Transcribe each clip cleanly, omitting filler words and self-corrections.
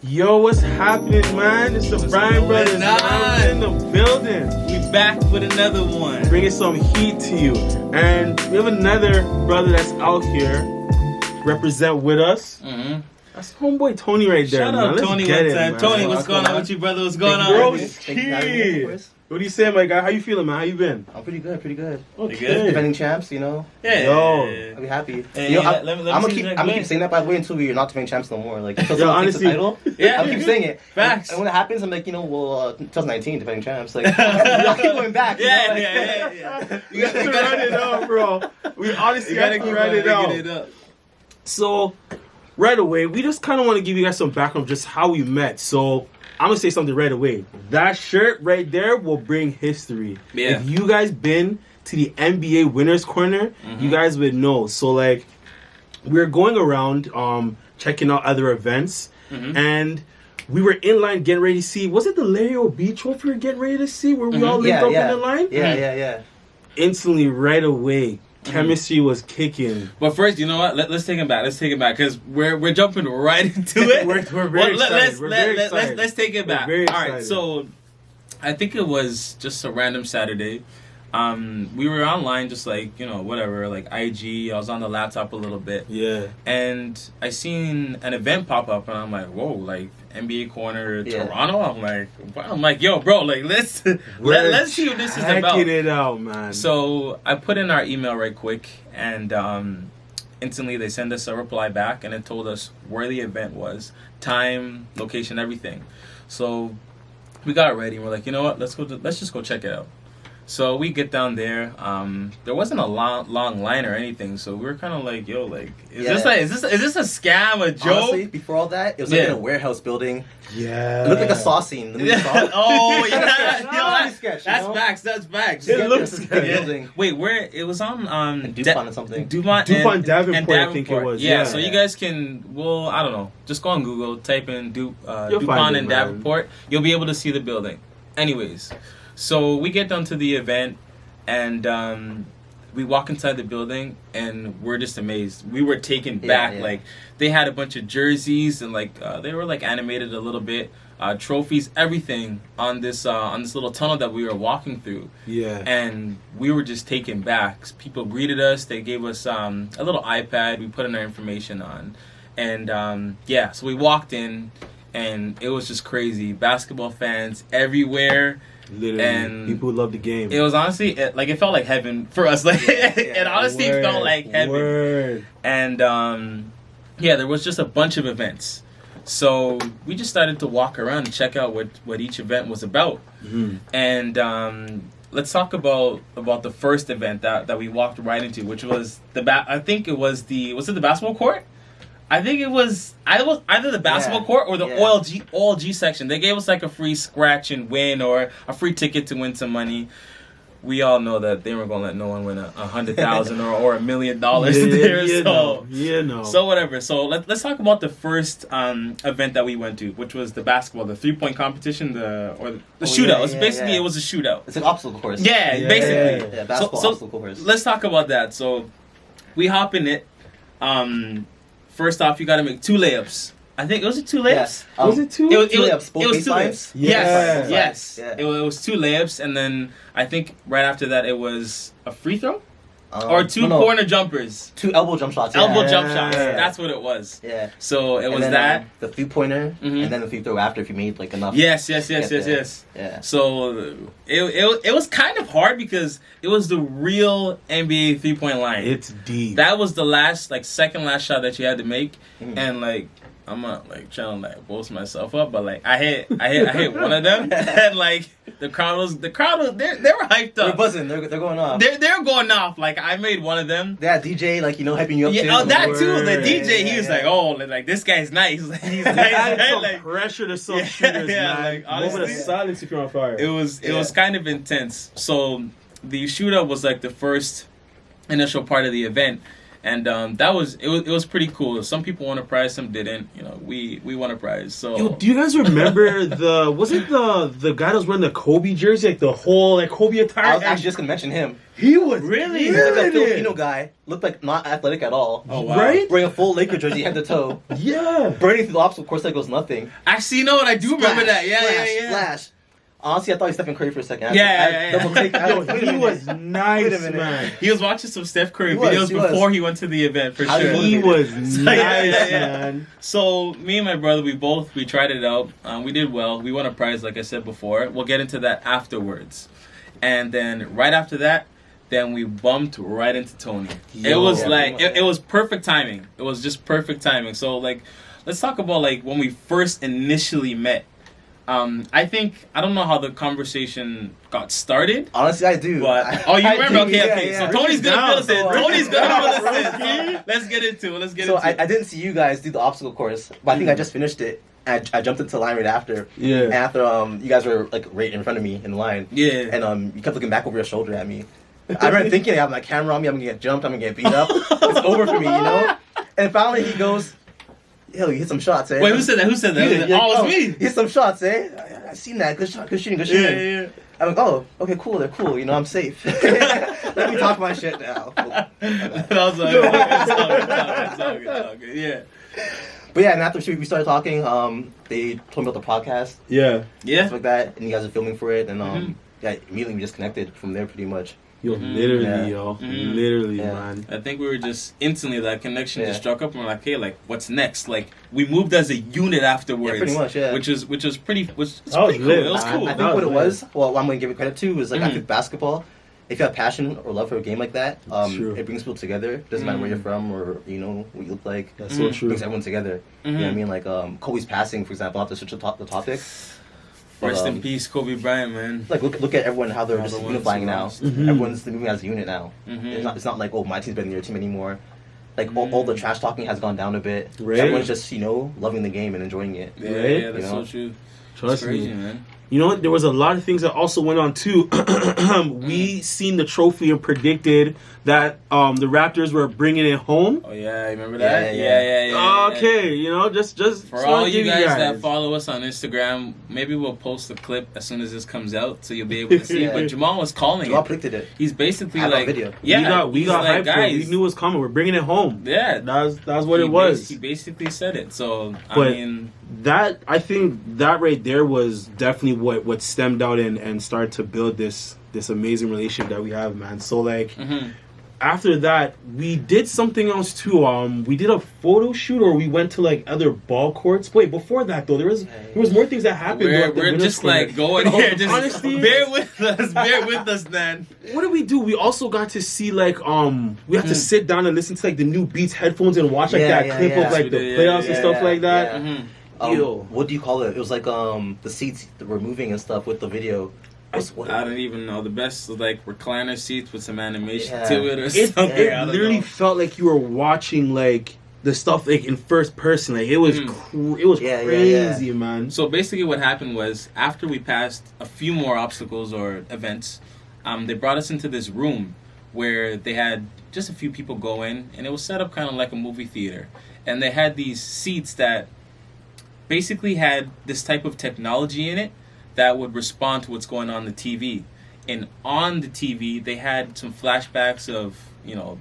Yo, what's happening, man? It's the Bryan Brothers. I'm in the building. We back with another one. Bringing some heat to you. And we have another brother that's out here. Represent with us. Mm-hmm. That's homeboy Tony right there, Shout man. out Let's Tony get one it, time. man. Tony, what's going on with you, brother? What's going on? Bro, Shit. what do you say, my guy? How you feeling, man? How you been? I'm pretty good. Okay. good? Defending champs, you know. Yeah. Yo. I'll be happy. Hey, you know, let me I'm see gonna that keep saying that, by the way, until we're not defending champs no more. Like, until Yo, someone takes the honestly. title, Yeah. I'll keep saying it. Facts. And when it happens, I'm like, 2019 defending champs. Like, I'll keep going back. You know? Yeah, Like, yeah. You gotta run it up, bro. We honestly You gotta gotta keep run it running out. up. So, right away, we just kind of want to give you guys some background of just how we met. So, I'm going to say something right away. That shirt right there will bring history. Yeah. If you guys been to the NBA Winners Corner, you guys would know. So, like, we're going around checking out other events, and we were in line getting ready to see, was it the Larry O'B trophy we were getting ready to see where we all linked up in the line? Yeah. Instantly, right away, chemistry was kicking. But first, you know what? Let's take him back. Let's take him back because we're jumping right into it. We're very excited. Let's take it back. We're very All right. excited. So, I think it was just a random Saturday. We were online, just like whatever, like IG. I was on the laptop a little bit, Yeah. and I seen an event pop up, and I'm like, whoa, like NBA Corner Yeah. Toronto. I'm like, yo, bro, like let's see what this is about. Checking it out, man. So I put in our email right quick, and instantly they send us a reply back, and it told us where the event was, time, location, everything. So we got ready, and we're like, you know what? Let's just go check it out. So we get down there. There wasn't a long line or anything, so we were kind of like, yo, like, is this a scam, a joke? Honestly, before all that, it was like in a warehouse building. Yeah. It looked like a Saw scene. The movie Saw. Oh yeah, That's sketch, you that's know? facts. That's facts. It looks This good. building. Wait, where it was on DuPont or something. DuPont Davenport, I think it was. Yeah, so you guys can, I don't know, just go on Google, type in DuPont find it, and man. Davenport. You'll be able to see the building. Anyways, so we get down to the event, and we walk inside the building, and we're just amazed. We were taken back. Yeah. Like, they had a bunch of jerseys, and like they were like animated a little bit, trophies, everything on this little tunnel that we were walking through. Yeah. And we were just taken back. People greeted us. They gave us a little iPad. We put in our information on. And so we walked in, and it was just crazy. Basketball fans everywhere. Literally. And people who love the game. It was honestly, it felt like heaven for us. Like, it honestly felt like heaven. Word. And there was just a bunch of events. So we just started to walk around and check out what each event was about. Mhm. And let's talk about the first event that we walked right into, which was I think it was was it the basketball court? I think it was either the basketball court or the OLG section. They gave us like a free scratch and win, or a free ticket to win some money. We all know that they weren't gonna let no one win $100,000 or $1 million there. So whatever. So let's talk about the first event that we went to, which was the basketball, the 3-point competition, the shootout. It was a shootout. It's an obstacle course. Yeah, basically. Yeah, basketball obstacle course. Let's talk about that. So we hop in it. First off, you got to make 2 layups. I think it was 2 layups. Yeah. Was it 2? Two layups, both It was 2 baselines? layups. Yeah. Yes. Yeah. It was 2 layups, and then I think right after that it was a free throw or 2 corner jumpers. 2 elbow jump shots. Yeah. Elbow jump shots. Yeah. That's what it was. Yeah. So it And was then, that. the 3-pointer, Mhm. and then the free throw after if you made like enough. Yes. Yeah. So it was kind of hard because it was the real NBA 3-point line. It's deep. That was the second last shot that you had to make, Mhm. and like I'm not like trying to like boast myself up, but like I hit one of them, and like the crowd was they were hyped They're up. buzzing. They're going off. They're going off. Like I made one of them. Yeah, DJ hyping you up too. Yeah, oh, that too. The Word. DJ, he was like, oh, like this guy's nice. Like, he's nice. Added some Like, pressure to some Yeah, shooters, yeah, man. like, Moment of honestly, silence if you're on fire. it was kind of intense. So the shootout was like the first initial part of the event, And that was it. Was pretty cool. Some people won a prize, some didn't. You know, we won a prize. So Yo, do you guys remember was it the guy that was wearing the Kobe jersey, like the whole like Kobe attire? I was actually just gonna mention him. He was Really? He's like a killing it. Filipino guy. Looked like not athletic at all. Oh, wow. Right? Wearing a full Laker jersey head to toe. Yeah. Burning through the obstacle course like it was nothing. actually, you know what? I do remember that. Yeah, Splash, yeah, yeah. Splash. Honestly, I thought he was Stephen Curry for a second. Yeah. Double take. Yo, Wait a he minute. was Wait a nice, minute. man. He was watching some Steph Curry He was, videos he was. before he went to the event for How sure. did He was nice, yeah. man. So me and my brother, we tried it out. We did well. We won a prize, like I said before. We'll get into that afterwards. And then right after that, then we bumped right into Tony. It Yo. was Yeah, like pretty much. it was perfect timing. It was just perfect timing. So like, let's talk about like when we first initially met. I think I don't know how the conversation got started. Honestly, I do. But you I remember? do, Okay, yeah, okay. yeah. So Tony's gonna fill us in. So, Tony's gonna fill us in. Okay. So, let's get into it. So I didn't see you guys do the obstacle course, but I think I just finished it. And I jumped into the line right after. Yeah. And after you guys were like right in front of me in line. Yeah. And you kept looking back over your shoulder at me. I remember thinking I have my camera on me, I'm gonna get jumped, I'm gonna get beat up. It's over for me, you know? And finally he goes, yo, you hit some shots, eh? Wait, who said that? Who said that? You did. Oh, it was me. Hit some shots, eh? I seen that. Good shot, good shooting, good shooting. Yeah. I'm like, oh, okay, cool, they're cool, you know, I'm safe. Let me talk my shit now. I was like, it's all good. Yeah. But yeah, and after we started talking, they told me about the podcast, Yeah. Yeah. stuff like that, and you guys are filming for it, and Mhm. yeah, immediately we just connected from there pretty much. Yo, Mhm. literally, Yeah. yo. Mhm. Literally, Yeah. man. I think we were just instantly that connection just Yeah. struck up and we're like, hey, like what's next? Like we moved as a unit afterwards. Yeah, pretty much, yeah. Which was pretty That was pretty cool. lit. It was I cool. think That what it was was, well, I'm going to give it credit to, is like I Mhm. think basketball, if you have passion or love for a game like that, True. it brings people together. Doesn't matter where Mhm. you're from or, you know, what you look like. That's so Mhm. It true. brings everyone together. You know what I Mhm. mean? Like, Kobe's passing, for example, not to switch the topic. Rest But, in peace, Kobe Bryant, man. Like, look at everyone, how they're All just the ones unifying who now. lost. Mhm. Everyone's moving as a unit now. Mhm. It's not like, oh, my team's better than your team anymore. Like, all the trash talking has gone down a bit. Right. Everyone's just, you know, loving the game and enjoying it. Yeah, Right? yeah, that's You know? so true. Trust It's crazy, me. man. You know what? There was a lot of things that also went on too. We seen the trophy and predicted that the Raptors were bringing it home. Oh yeah, remember that? Yeah. Yeah. Okay, you know, just For wanna all you give guys that follow us on Instagram, maybe we'll post a clip as soon as this comes out, so you'll be able to see. Yeah. But Jamal was calling Jamal it. predicted it. He's basically I have a like, video. yeah, we he's got like, hyped for it. We guys. knew it was coming. We're bringing it home. Yeah, That was what he it was. He basically said it. So But- I mean, That I think that right there was definitely what stemmed out and started to build this amazing relationship that we have, man. So like mhm. after that, we did something else too. We did a photo shoot, or we went to like other ball courts. Wait, before that though, there was more things that happened. throughout the we're winter just like corner. going here. Just Honestly, bear with us. Bear with us, man. what did we do? We also got to see like we had to sit down and listen to like the new Beats headphones and watch like Yeah, that yeah, clip yeah. of like the Yeah, playoffs and yeah, stuff yeah, like that. yeah. Mhm. Yo. What do you call it? It was like the seats that were moving and stuff with the video. What- I don't even know. The best was like recliner seats with some animation Yeah. to it or It, something. it I don't literally know. felt like you were watching like the stuff like in first person. Like it was it was Yeah, yeah, crazy, man. So basically, what happened was after we passed a few more obstacles or events, they brought us into this room where they had just a few people go in, and it was set up kind of like a movie theater. And they had these seats that basically had this type of technology in it that would respond to what's going on the TV. And on the TV, they had some flashbacks of, you know,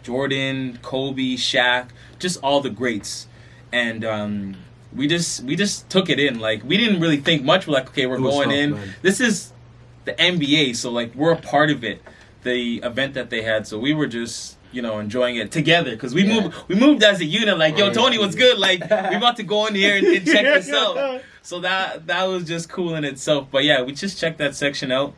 Jordan, Kobe, Shaq, just all the greats. And we just took it in. Like, we didn't really think much. We're like, okay, we're It was going tough, in. man. This is the NBA, so like we're a part of it. The event that they had, so we were just, you know, enjoying it together because we moved as a unit. Like, yo, Tony, what's good? Like, we about to go in here and check this out. So that was just cool in itself. But yeah, we just checked that section out,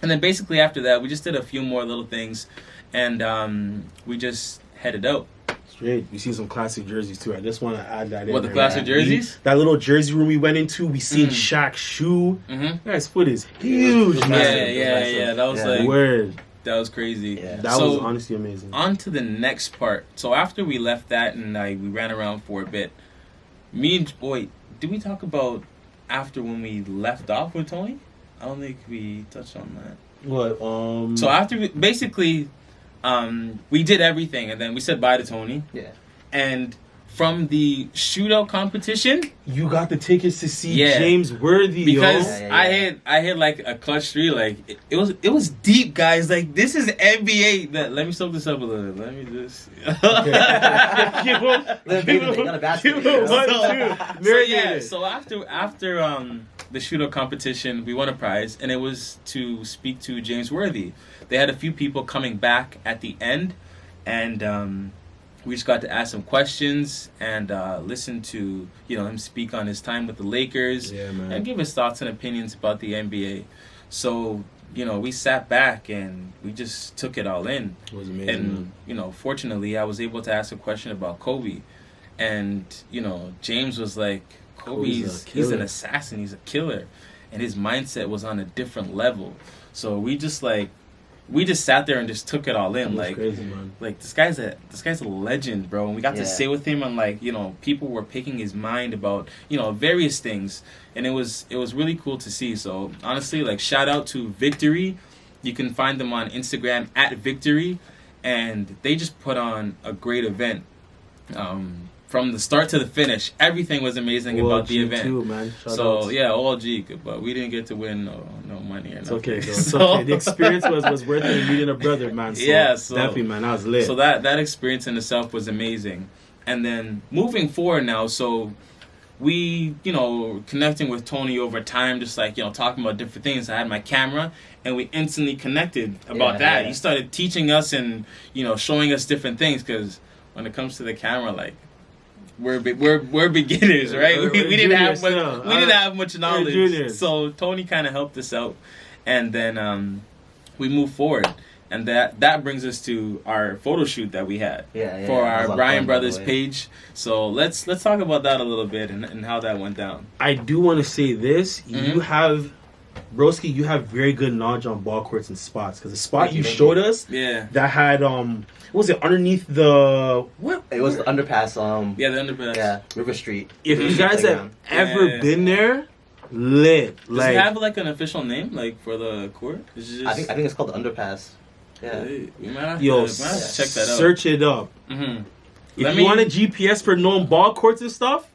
and then basically after that, we just did a few more little things, and we just headed out. Straight. We see some classic jerseys too. I just want to add that in. What, the there, classic man. jerseys? That little jersey room we went into, we seen Mm. Shaq's shoe. Mm-hmm. Guy's foot is huge, Yeah, man. yeah. That was Yeah. like Word. that was crazy. Yeah. That So, was honestly amazing. on to the next part. So after we left that and we ran around for a bit, wait, did we talk about after when we left off with Tony? I don't think we touched on that. What? So after basically we did everything, and then we said bye to Tony. Yeah. And from the shootout competition, You got the tickets to see Yeah. James Worthy, because yo. I had like a clutch 3, like it was deep, guys. Like, this is NBA. Let me soak this up a little. Let me just. Give him, They got a basket, give you him know? one, So, two. so Marinate yeah, it. so after the shootout competition, we won a prize, and it was to speak to James Worthy. They had a few people coming back at the end, and we just got to ask him questions and listen to him speak on his time with the Lakers, Yeah, man. and give his thoughts and opinions about the NBA. So we sat back and we just took it all in. It was amazing, And man. fortunately, I was able to ask a question about Kobe, and James was like, Kobe's a he's an killer. assassin, he's a killer, and his mindset was on a different level. So we just sat there and just took it all in. It was Like, crazy, man. like this guy's a legend, bro. And we got to Yeah. sit with him, and people were picking his mind about various things, and it was really cool to see. So honestly, like, shout out to Victory. You can find them on Instagram at Victory, and they just put on a great event. From the start to the finish, everything was amazing about the OLG event. too, man. Shout So outs. yeah, all G, but we didn't get to win no money or It's nothing. okay, though. It's So- okay. The experience was worth it meeting a brother, man. So, Yeah, so- definitely, man. I was lit. So that experience in itself was amazing. And then moving forward now, so we, connecting with Tony over time, just like, talking about different things. I had my camera, and we instantly connected about Yeah, that. yeah. He started teaching us and, showing us different things, because when it comes to the camera, like, we're beginners, right? We're We didn't have juniors much. still. We didn't have much knowledge. juniors. So Tony kind of helped us out, and then we moved forward, and that brings us to our photo shoot that we had Yeah, for yeah, it was a our lot of Bryan fun, by the Brothers way. page. So let's talk about that a little bit and how that went down. I do want to say this. Mhm. You have, Broski, you have very good knowledge on ball courts and spots. Because the spot Thank you you. showed us Yeah, that had, what was it, underneath the, what? It was the underpass. yeah, the underpass. Yeah, River Street. If you guys have ever Yeah. been there, lit. Does Like, it have like an official name, like, for the court? Is it just, I think it's called the underpass. Yeah. we might have, yo, to check that out. search it up. Mm-hmm. If you want a GPS for known ball courts and stuff,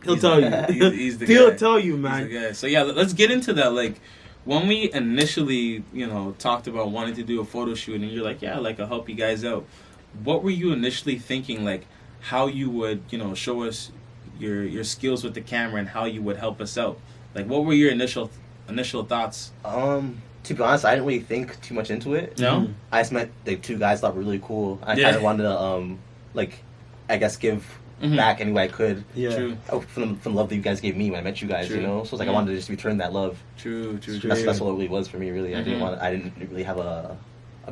he'll tell you. He's the He'll guy. tell you, He's man. the guy. So yeah, let's get into that. Like, when we initially, talked about wanting to do a photo shoot, and you're like, yeah, like, I'll help you guys out. What were you initially thinking, like, how you would, show us your skills with the camera and how you would help us out? Like, what were your initial thoughts? To be honest, I didn't really think too much into it. No? I just met the two guys that were really cool. I Yeah. kind of wanted to, I guess, give Mhm. back any way I could. Yeah. True, From the love that you guys gave me when I met you guys, True. So it's like Mhm. I wanted to just return that love. true. True. That's what it really was for me. Really, Mhm. I didn't really have a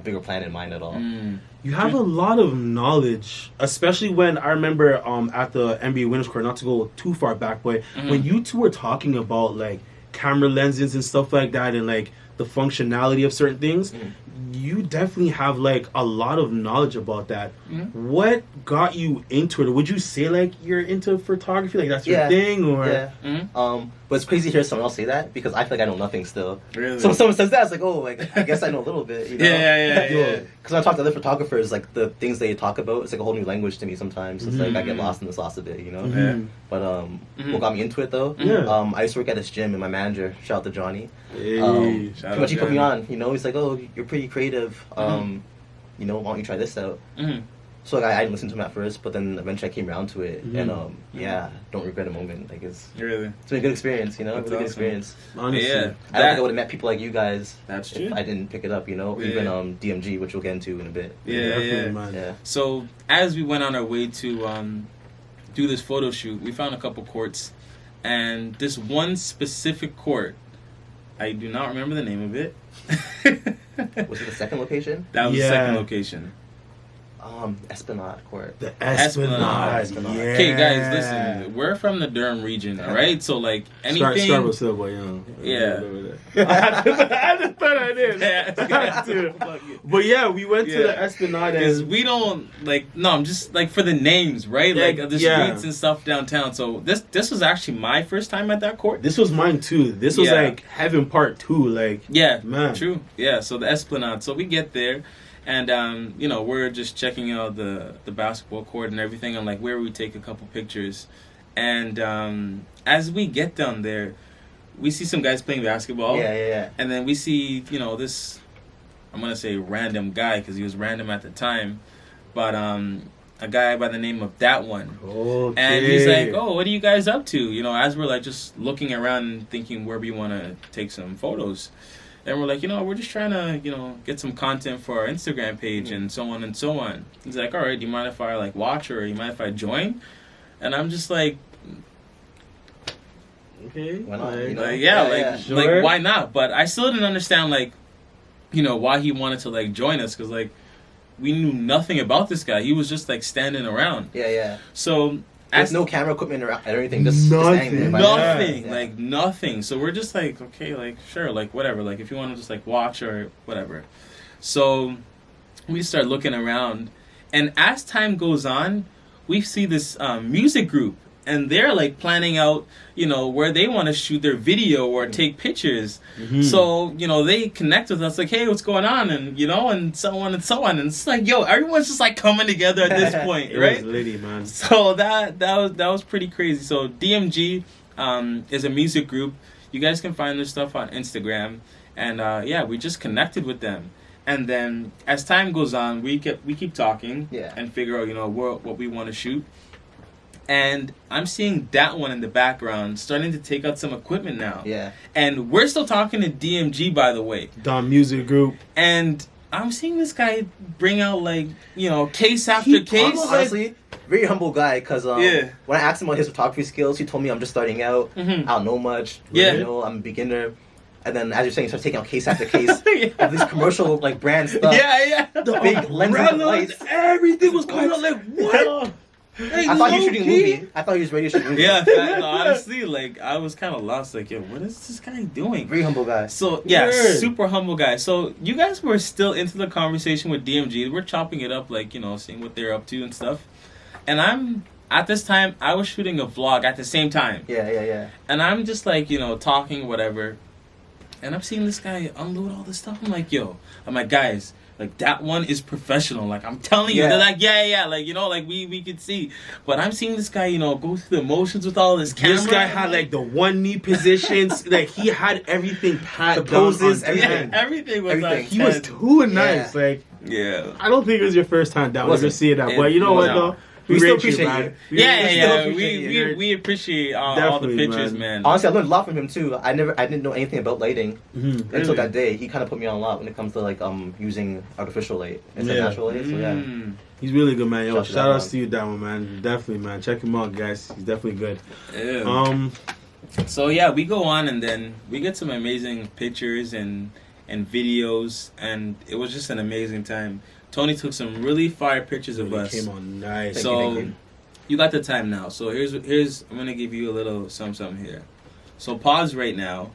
bigger plan in mind at all. Mm. You have a lot of knowledge, especially when I remember at the NBA Winners Court, not to go too far back, but Mhm. when you two were talking about like camera lenses and stuff like that and like the functionality of certain things, Mhm. you definitely have like a lot of knowledge about that. Mhm. What got you into it? Or would you say like you're into photography, like that's your Yeah. thing, or Yeah. Mhm. But it's crazy to hear someone else say that because I feel like I know nothing still. Really? So when someone says that, it's like, oh, like I guess I know a little bit. You know? Yeah. Because when I talk to other photographers, like the things they talk about, it's like a whole new language to me sometimes. It's like I get Mhm. lost in the sauce a bit, you know. Mhm. But Mhm. what got me into it though? Yeah. I used to work at this gym, and my manager, shout out to Johnny, Hey. Shout pretty much he out put me Johnny. on. You know, he's like, oh, you're pretty creative. Mhm. Why don't you try this out? Mhm. So like I didn't listen to him at first, but then eventually I came around to it, Mhm. and don't regret a moment. Like it's Really? been a good experience, you know, That's really good awesome. experience. Honestly. Yeah. I don't think I That- would have met people like you guys That's if true. I didn't pick it up, you know. Yeah. Even DMG, which we'll get into in a bit. Yeah, Definitely, yeah. man. Yeah. So as we went on our way to do this photo shoot, we found a couple courts, and this one specific court, I do not remember the name of it. Was it the second location? That was the Yeah. second location. Esplanade Court. The Esplanade. Esplanade. Yeah. Okay, guys, listen. We're from the Durham region, all right? So like anything. Start with Silver, yeah. Yeah. I just thought I did. Yeah. I had to. But yeah, we went to Yeah. the Esplanade. Because And we don't like. No, I'm just like for the names, right? Yeah, Like the yeah. streets and stuff downtown. So this was actually my first time at that court. this was mine too. This was Yeah. like Heaven Part 2. Like, Yeah, Man. true. Yeah, so the Esplanade. So we get there, And you know, we're just checking out the basketball court and everything, and like where we take a couple pictures. And as we get down there, we see some guys playing basketball. Yeah. And then we see, you know, this, I'm gonna say random guy because he was random at the time, but a guy by the name of That One. Okay. And he's like, "Oh, what are you guys up to?" You know, as we're like just looking around and thinking where we want to take some photos. And we're like, you know, we're just trying to, you know, get some content for our Instagram page and so on and so on. He's like, all right, do you mind if I like watch or do you mind if I join? And I'm just like, okay. Why not? You know? Like, Sure. like why not? But I still didn't understand, like, you know, why he wanted to like join us, because like we knew nothing about this guy. He was just like standing around. Yeah. So There's no camera equipment or anything. Just standing there. nothing, Yeah. like nothing. So we're just like, okay, like sure, like whatever. Like if you want to just like watch or whatever. So we start looking around, and as time goes on, we see this music group, and they're like planning out, you know, where they want to shoot their video or take pictures. So, you know, they connect with us like, hey, what's going on? And, you know, and so on and so on. And it's like, yo, everyone's just like coming together at this point, It right? was litty, man. So that was pretty crazy. So DMG is a music group. You guys can find their stuff on Instagram. And yeah, we just connected with them. And then as time goes on, we keep talking and figure out, you know, what we want to shoot. And I'm seeing That One in the background starting to take out some equipment now. Yeah. And we're still talking to DMG, by the way. Don Music Group. And I'm seeing this guy bring out, like, you know, case after case. Honestly, very humble guy, because Yeah. when I asked him about his photography skills, he told me I'm just starting out. Mhm. I don't know much. Yeah. You know, I'm a beginner. And then, as you're saying, he starts taking out case after case Yeah. of these commercial, like, brand stuff. Yeah. The big lenses and lights. Everything was coming out like, what? Hey, I thought he was shooting a low-key? movie. I thought he was ready to shoot a movie. Yeah, no, honestly, like, I was kind of lost. Like, yo, what is this guy doing? Very humble guy. So, yeah, Word. super humble guy. So, you guys were still into the conversation with DMG. We're chopping it up, like, you know, seeing what they're up to and stuff. And at this time, I was shooting a vlog at the same time. Yeah. And I'm just, like, you know, talking, whatever. And I'm seeing this guy unload all this stuff. I'm like, guys, like, That One is professional. Like, I'm telling you. Yeah. They're like, yeah. Like, you know, like, we could see. But I'm seeing this guy, you know, go through the motions with all this camera. This guy had like the one knee positions. Like he had everything pat The down poses, on everything. ten. Everything was Everything. on He was 10. too nice. Like Yeah. I don't think it was your first time down. We're Wasn't. seeing that, It- but you know what no. though? We still rate appreciate man. you. We still Yeah. appreciate you. We appreciate all the Definitely, pictures, man. man. Honestly, I learned a lot from him too. I didn't know anything about lighting Mhm, until really. that day. He kind of put me on a lot when it comes to like using artificial light instead Yeah. of natural light. So yeah. He's really good, man. Yo, Shout to shout that outs one. to you, that one, man. Definitely, man. Check him out, guys. He's definitely good. Yeah. So yeah, we go on and then we get some amazing pictures and videos, and it was just an amazing time. Tony took some really fire pictures of us. Came on nice. Thank So you. you got the time now. So here's I'm gonna give you a little something here. So pause right now,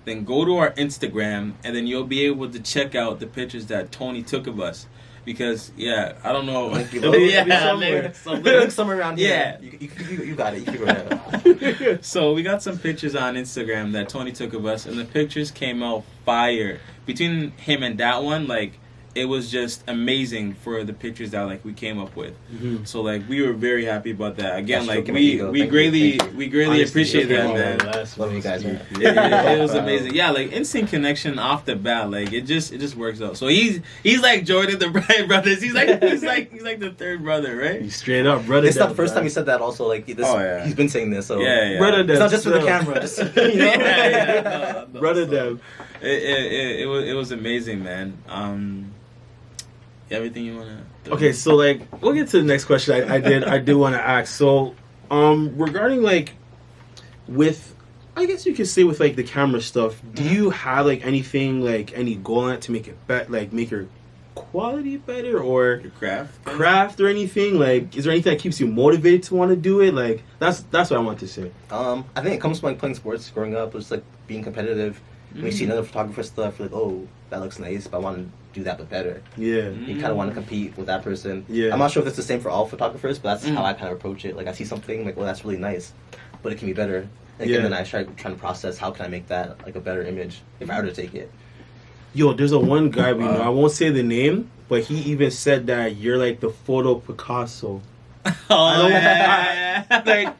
then go to our Instagram, and then you'll be able to check out the pictures that Tony took of us. Because I don't know. Link you It'll up. be Yeah, somewhere. Link somewhere around Yeah. here. You got it. You figure it out. So we got some pictures on Instagram that Tony took of us, and the pictures came out fire. Between him and That One, like, it was just amazing for the pictures that like we came up with. Mhm. So like we were very happy about that. Again, That's like stroking my we ego. we Thank you. greatly Thank you. we greatly Honestly, appreciate it that, came man. out Love you guys, man. It was amazing. Yeah, like instant connection off the bat. Like it just works out. So he's like Jordan, the Bryan brothers. He's like the third brother, right? He's straight up, brother. It's not the first time he said that. Also, like this, Oh, yeah. he's been saying this. So Yeah. Brother, it's not just for the camera. Just, you know? No, Brother, so them. it was amazing, man. Everything you wanna? Okay, so like we'll get to the next question. I do want to ask. So, regarding like with, I guess you could say with like the camera stuff. Do you have like anything like any goal on it to make it better, like make your quality better or Your craft. or anything? Like, is there anything that keeps you motivated to want to do it? Like, that's what I want to say. I think it comes from like playing sports growing up. Just like being competitive. When you see another photographer stuff, you're like, oh, that looks nice, but I want to do that but better. Yeah. You kind of want to compete with that person. Yeah. I'm not sure if it's the same for all photographers, but that's Mm. how I kind of approach it. Like I see something, like, well, that's really nice, but it can be better. Like, Yeah. And then I try trying to process how can I make that like a better image if I were to take it. Yo, there's a one guy we know. Wow. I won't say the name, but he even said that you're like the photo Picasso. Oh, yeah. Like,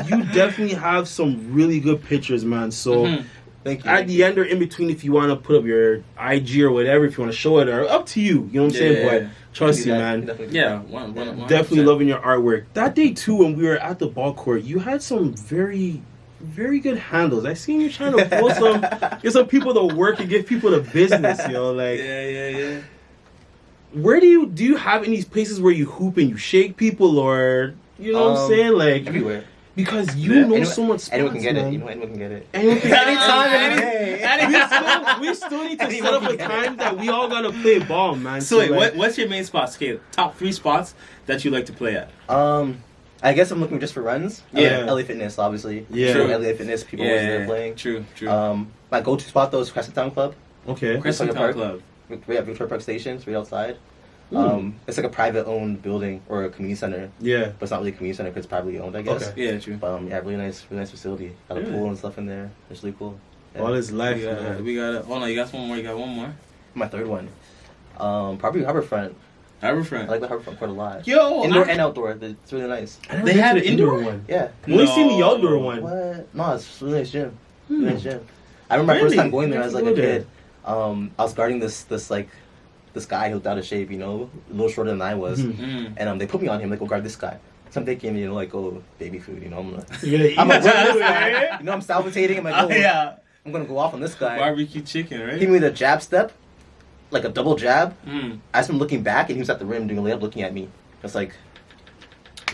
you definitely have some really good pictures, man. So Mhm. Thank you. at the end or in between, if you want to put up your IG or whatever, if you want to show it, or up to you. You know what I'm saying? Yeah. But trust you, You man. definitely do Yeah, that. one, Definitely loving your artwork. That day too, when we were at the ball court, you had some very, very good handles. I seen you trying to pull some, get some people to work and give people the business. Yo, like, Yeah. where do you have any places where you hoop and you shake people, or you know what I'm saying? Like, Everywhere. because you Yeah. know so much spots, Anyone can get man. it. You know, anyone can get it. Anyone can get it. Anytime, Any- any day. We still need to set Anyone up can a get time that we all gotta play ball, man. So wait, like, what's your main spots? Okay, top 3 spots that you like to play at. I guess I'm looking just for runs. Yeah. LA Fitness, obviously. Yeah. True. LA Fitness, people always there playing. True. My go-to spot though is Crescent Town Club. Okay. Crescent Town Park. Club. We have Victoria Park Station. It's right outside. Ooh. It's like a private-owned building or a community center, Yeah. but it's not really a community center because it's privately owned, I guess. Okay. Yeah, true. But yeah, really nice facility. Got a Yeah. pool and stuff in there. It's really cool. Yeah. All his life, We got man. it. Hold on, you got one more. You got one more. My third one. Probably Harborfront. I Harborfront. like the Harborfront quite a lot. Yo, Indoor and outdoor. It's really nice. I never They been have to the indoor? one. Yeah. We only seen the No. outdoor one. What? No, it's a really nice gym. Really nice gym. I remember my Really? first time going there You as have like to a go kid. I was guarding this guy who was out of shape, you know, a little shorter than I was. Mhm. And they put me on him, like, go guard this guy. So I'm thinking, you know, like, oh, baby food, you know, You're gonna I'm eat gonna that run this guy. guy. You know, I'm salivating. I'm like, oh, yeah. I'm gonna go off on this guy. Barbecue chicken, He right? gave me the jab step, like a double jab. Mm. I just been looking back, and he was at the rim doing a layup, looking at me. It's like,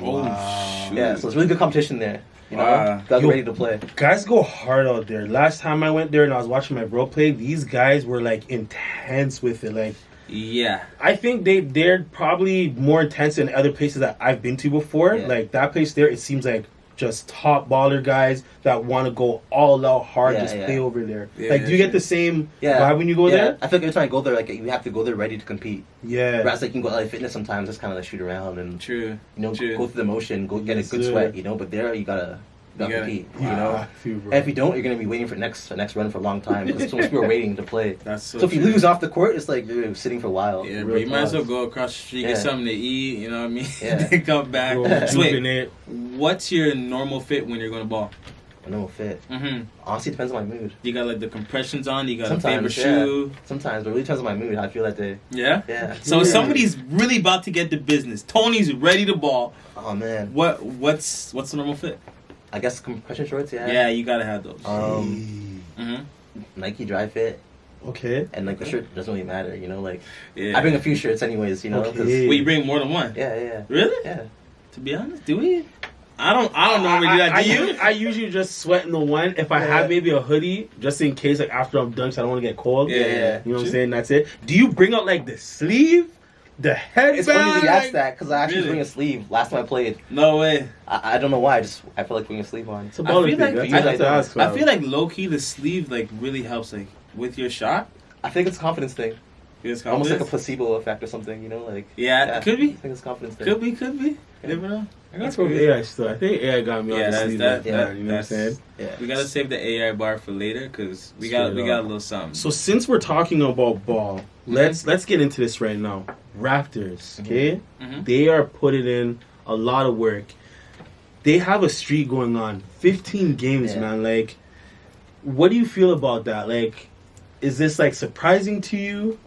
Oh, Wow. shoot. yeah. So it's really good competition there. You know, Wow. guys Yo. ready to play. Guys go hard out there. Last time I went there and I was watching my bro play, these guys were like intense with it. Like, Yeah. I think they're probably more intense than other places that I've been to before. Yeah. Like that place there, it seems like just top baller guys that want to go all out hard, Yeah, just yeah. play over there. Yeah, like, do you yeah, get the same Yeah. vibe when you go Yeah. there? I feel like every time I go there, like, you have to go there ready to compete. Yeah. Whereas, like, you can go to LA Fitness sometimes, just kind of like shoot around and, True. you know, True. go through the motion, go get a Yes, good sir. sweat, you know. But there, you gotta compete, you know. I feel, bro. And if you don't, you're gonna be waiting for the next run for a long time because so much people are waiting to play. That's so, So if you true. lose off the court, it's like you're sitting for a while. Yeah, Real bro, you might as well pause. go across the street, get Yeah. something to eat, you know what I mean? Yeah. Then come back. Go So wait, rejuvenate. what's your normal fit when you're going to ball? I know fit. Mm-hmm. Honestly, it depends on my mood. You got like the compressions on, you got a Sometimes, favorite shoe. Sometimes, but it really depends on my mood. How I feel that day. Yeah? Yeah. So if Yeah. somebody's really about to get the business, Tony's ready to ball. Oh man. What's the normal fit? I guess compression shorts. Yeah. Yeah, you gotta have those. Mm-hmm. Nike dry fit, Okay. and like the shirt doesn't really matter. You know, like Yeah. I bring a few shirts anyways. You know. 'cause- Okay. Well, you bring more than one. Yeah. Really? Yeah. To be honest, do we? I don't normally do that. Do you? I usually just sweat in the one. If I Yeah. have maybe a hoodie, just in case, like after I'm done, so I don't want to get cold. Yeah. You know what I'm True. saying? That's it. Do you bring out like the sleeve, the headband? It's funny that you asked like- that because I actually Really? bring a sleeve. Last time I played, No way. I don't know why. I feel like putting a sleeve on. It's a I baller feel thing. like- That's I- what I have to ask. I feel like low key the sleeve like really helps like with your shot. I think it's a confidence thing. It's Almost like a confidence. placebo effect or something. You know, like Yeah, it could I be. think it's a confidence thing. Could be. Yeah. Never know. That's what AI still. I think AI got me Yeah, on the that's sleeve. that. like that, that you know what I'm saying? Yeah. We gotta save the AI bar for later because we Straight got a up. little something. So since we're talking about ball, let's get into this right now. Raptors, okay? Mhm. They are putting in a lot of work. They have a streak going on, 15 games, Yeah. man. Like, what do you feel about that? Like, is this like surprising to you?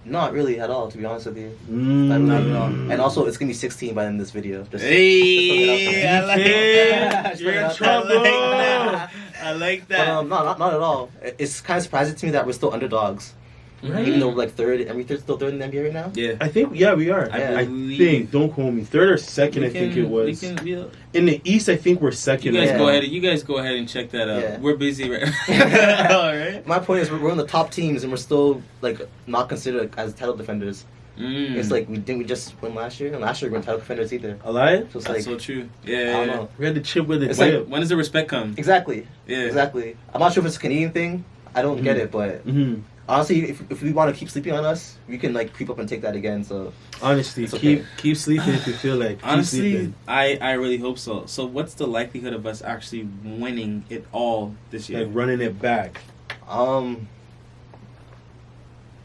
Not really at all, to be honest with you. Mm. Not at all. And also, it's gonna be 16 by the end of this video. Just, Hey, I like that. Just You're in put it out trouble. there. I like But, that. no, not at all. It's kind of surprising to me that we're still underdogs, Right. even though we're like third. And we're still third in the NBA right now. Yeah. I think, yeah, we are. I I believe- think, don't quote me, third or second, We I think can- it was. we- In the East, I think we're You second. guys Yeah. go ahead. You guys go ahead and check that out. Yeah. We're busy right now. All right. My point is, we're in the top teams, and we're still like not considered as title defenders. Mm. It's like we just win last year, and last year we weren't title defenders either. Alive? So it's That's like so true. I Yeah. don't know. We had to chip with it. It's like- dip. When does the respect come? Exactly. Yeah. Exactly. I'm not sure if it's a Canadian thing. I don't get it, but Mhm. honestly, if we want to keep sleeping on us, we can like creep up and take that again. So Honestly, It's okay. keep sleeping if you feel like. Keep Honestly, sleeping. I really hope so. So, what's the likelihood of us actually winning it all this year? Like running it back.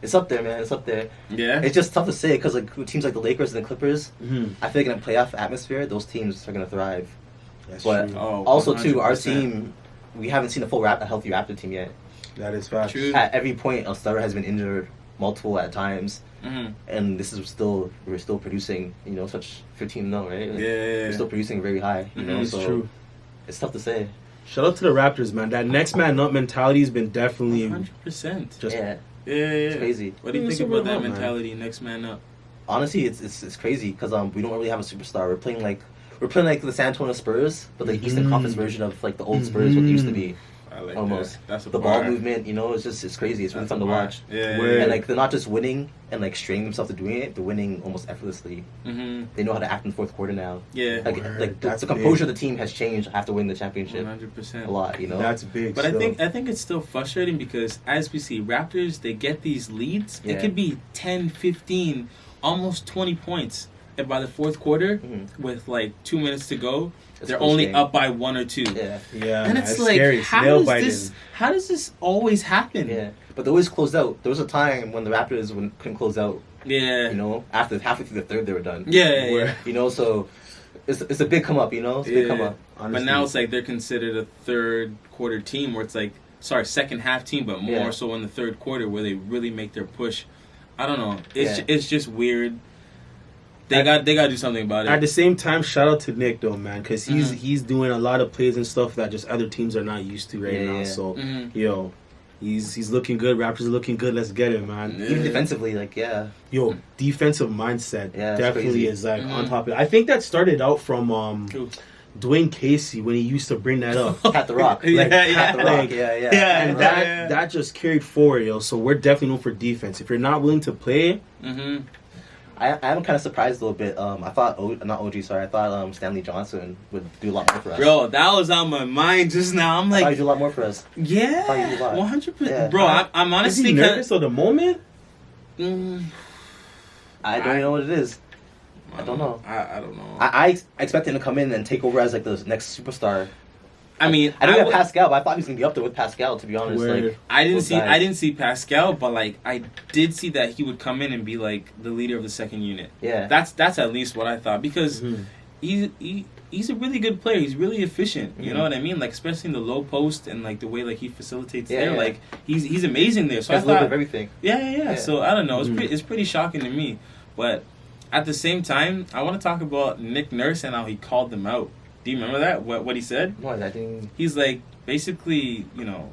It's up there, man. It's up there. Yeah. It's just tough to say because like teams like the Lakers and the Clippers, Mhm. I feel like in a playoff atmosphere, those teams are gonna thrive. That's But true. Oh, also too, our 100%. team, we haven't seen a healthy Raptor team yet. That is fact. True. At every point, AllStar has been injured multiple at times, Mhm. and we're still producing, you know, such 15-0, right? Like, Yeah. we're still producing very high, you know. Mhm. It's So true. it's tough to say. Shout out to the Raptors, man. That next man up mentality has been definitely 100%. just Yeah, Yeah. it's crazy. What do you It's think so about that well, man. mentality? Next man up. Honestly, it's crazy because we don't really have a superstar. We're playing like the San Antonio Spurs, but the Eastern Mhm. Conference version of like the old Spurs, what they used to be. I like Almost. that. That's a The bar. ball movement, you know, it's crazy. It's really That's fun a to bar. watch. Yeah. Word. And like they're not just winning and like straining themselves to doing it; they're winning almost effortlessly. Mm-hmm. They know how to act in the fourth quarter now. Yeah. Like Word. like That's the composure big. of the team has changed after winning the championship 100%. a lot. You know. that's big. But still. I think it's still frustrating because as we see Raptors, they get these leads. It Yeah. could be 10, 15, almost 20 points. And by the fourth quarter, Mhm. with like 2 minutes to go, It's they're close only game. up by 1 or 2. Yeah. yeah, And man, it's like, scary. how Nail does biting. this always happen? Yeah. But they always closed out. There was a time when the Raptors couldn't close out. Yeah. You know, after halfway through the third, they were done. Yeah. Word. You know, so it's a big come up. You know, it's a big come up. But Honestly. now it's like they're considered a third quarter team where it's like, second half team, but more Yeah. so in the third quarter where they really make their push. I don't know. It's Yeah. it's just weird. They got to do something about it. At the same time, shout out to Nick though, man, because Mhm. he's doing a lot of plays and stuff that just other teams are not used to right Yeah, now. yeah. So, Mhm. yo, he's looking good. Raptors are looking good. Let's get it, man. Yeah. Even defensively, like Yo, defensive mindset Yeah, it's definitely crazy. is like Mhm. on top of it. I think that started out from True. Dwayne Casey when he used to bring that up. Pat the Rock. Yeah, Like, Pat the yeah. Rock. Yeah, yeah. Yeah, And Pat the Rock. that just carried forward, yo. So we're definitely known for defense. If you're not willing to play, Mm-hmm. I'm kind of surprised a little bit. I thought I thought Stanley Johnson would do a lot more for us. Bro, that was on my mind just now. I'm I thought like, he'd do a lot more for us. thought he'd yeah, do a lot. 100%. Yeah. Bro, I'm is he honestly nervous at the moment? Mm, I don't even know what it is. I don't know. I don't know. I expect him to come in and take over as like the next superstar. I mean, I didn't have would- Pascal, but I thought he was gonna be up there with Pascal. To be honest, Word. like I didn't those see guys. I didn't see Pascal, but like I did see that he would come in and be like the leader of the second unit. Yeah. That's at least what I thought because Mhm. he's a really good player. He's really efficient. You Mhm. know what I mean? Like especially in the low post and like the way like he facilitates Yeah, there. yeah. Like he's amazing there. So Has I a little bit thought, of everything. yeah. Yeah. So I don't know. It's Mhm. it's pretty shocking to me, but at the same time, I want to talk about Nick Nurse and how he called them out. Do you remember that? What he said? No, I didn't. He's like basically, you know,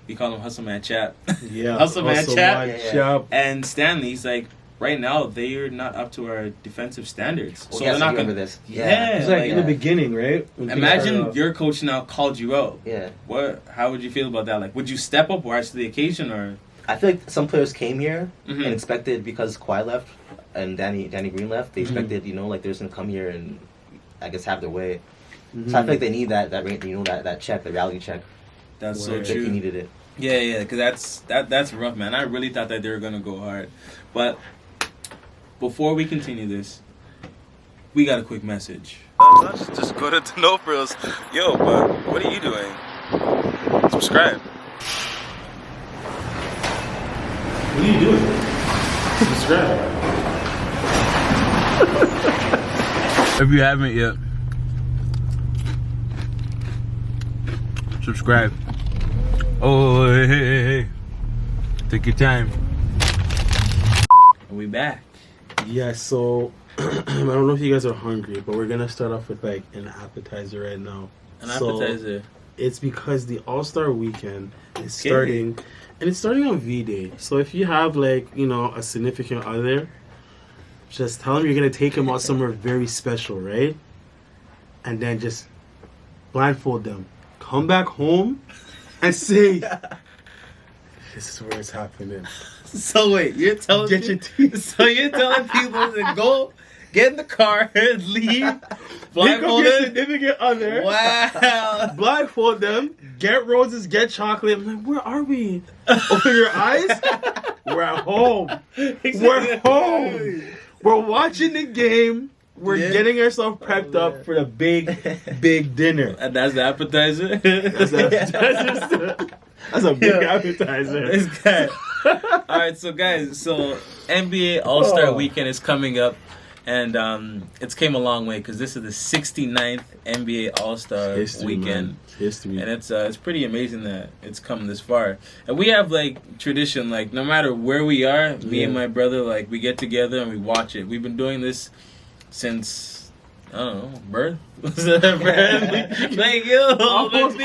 we call him Hustle Man Chap. Yeah. Hustle man Hustle chat. man Yeah, yeah. chat. And Stanley's like, right now they're not up to our defensive standards, Well, so yes, they're not I remember gonna. this. Yeah. It's like like, in the beginning, right? When things Imagine started off. your coach now called you out. Yeah. How would you feel about that? Like, would you step up, rise to the occasion, or? I feel like some players came here Mhm. and expected because Kawhi left and Danny Green left, they Mhm. expected like they're just gonna come here and I guess have their way. Mhm. So I feel like they need that that check, the reality check. That's so Word. I think he true. needed it. Yeah, because that's rough, man. I really thought that they were gonna go hard, but before we continue this, we got a quick message. Just go to No Frills. Yo, but what are you doing? Subscribe. What are you doing? Subscribe. If you haven't yet, subscribe. Oh, hey. Take your time. And we back. Yeah, so I don't know if you guys are hungry, but we're gonna start off with like an appetizer right now. An So, appetizer. it's because the AllStar Weekend is starting, and it's starting on V-Day. So if you have like a significant other, just tell them you're gonna take them out somewhere very special, right? And then just blindfold them, come back home, and say, "This is where it's happening." So wait, you're telling Get your teeth. So you're telling people to go get in the car and leave Pick up your blindfolded? significant other. Wow. Blindfold them, get roses, get chocolate. I'm like, where are we? Open your eyes. We're at home. We're home. We're watching the game. we're Yeah. getting ourselves prepped up for the big dinner. And that's the appetizer. That's a big appetizer. This guy. All right, so guys, NBA AllStar Weekend is coming up, and it's came a long way because this is the 69th NBA AllStar Weekend. Man. History. And it's pretty amazing that it's come this far. And we have like tradition, like no matter where we are, me and my brother, like we get together and we watch it. We've been doing this since I don't know, birth. Was that birth? Like yo, almost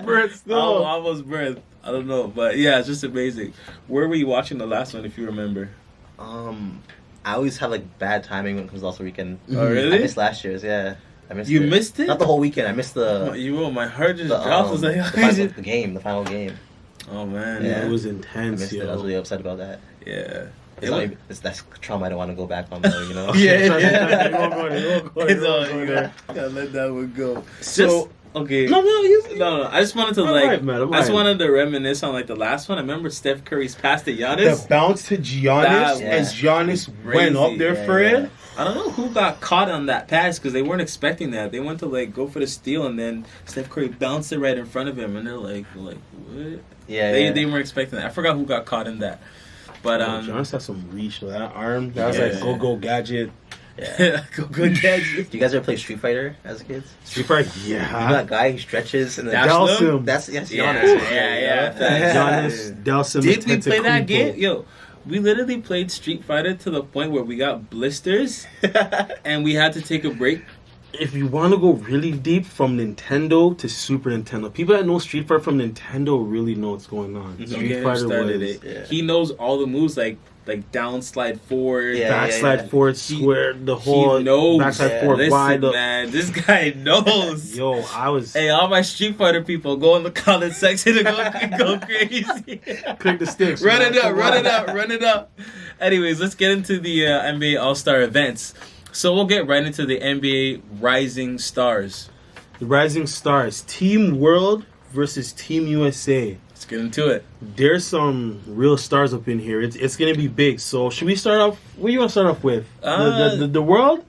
birth still. Almost birth. I don't know, but yeah, it's just amazing. Where were you watching the last one, if you remember? I always have like bad timing when it comes to AllStar Weekend. Oh really? I missed last year's. Yeah, I missed. You it. missed it? Not the whole weekend. I missed the. My heart just dropped. I was like, the final game. Oh man, Yeah. It was I intense. missed it. I was really upset about that. yeah. That's trauma I don't want to go back on though, you know? Yeah. You won't go there. It's all you gotta let that one go. So- okay. No. I just wanted to I'm like. right, man, I just wanted to reminisce on like the last one. I remember Steph Curry's pass to Giannis. The bounce to Giannis That as Giannis crazy. went up there for it. I don't know who got caught on that pass because they weren't expecting that. They went to like go for the steal and then Steph Curry bounced it right in front of him and they're like what? Yeah. They weren't expecting that. I forgot who got caught in that. But Giannis had some reach with that arm. That was Yeah. like go gadget. Yeah. go gadget. Do you guys ever play Street Fighter as kids? Street Fighter, You know yeah. that guy, he stretches and then Dash Dalsim. them? that's Yeah, Giannis. yeah. Giannis, Delson, Did we play that Antetokounmpo. game? Yo, we literally played Street Fighter to the point where we got blisters and we had to take a break. If you want to go really deep, from Nintendo to Super Nintendo, people that know Street Fighter from Nintendo really know what's going on. Don't Street get him Fighter started was it. yeah. He knows all the moves like down slide forward. Yeah. backslide forward, square, the whole He knows. backside forward, Listen, wide. man, this guy knows. Yo, I was Hey, all my Street Fighter people, go in the comment section and go crazy. click the sticks. Run man. it up, Come run on. it up, run it up. Anyways, let's get into the NBA All-Star events. So we'll get right into the NBA Rising Stars. The Rising Stars, Team World versus Team USA. Let's get into it. There's some real stars up in here. It's gonna be big. So should we start off? What do you want to start off with? The world?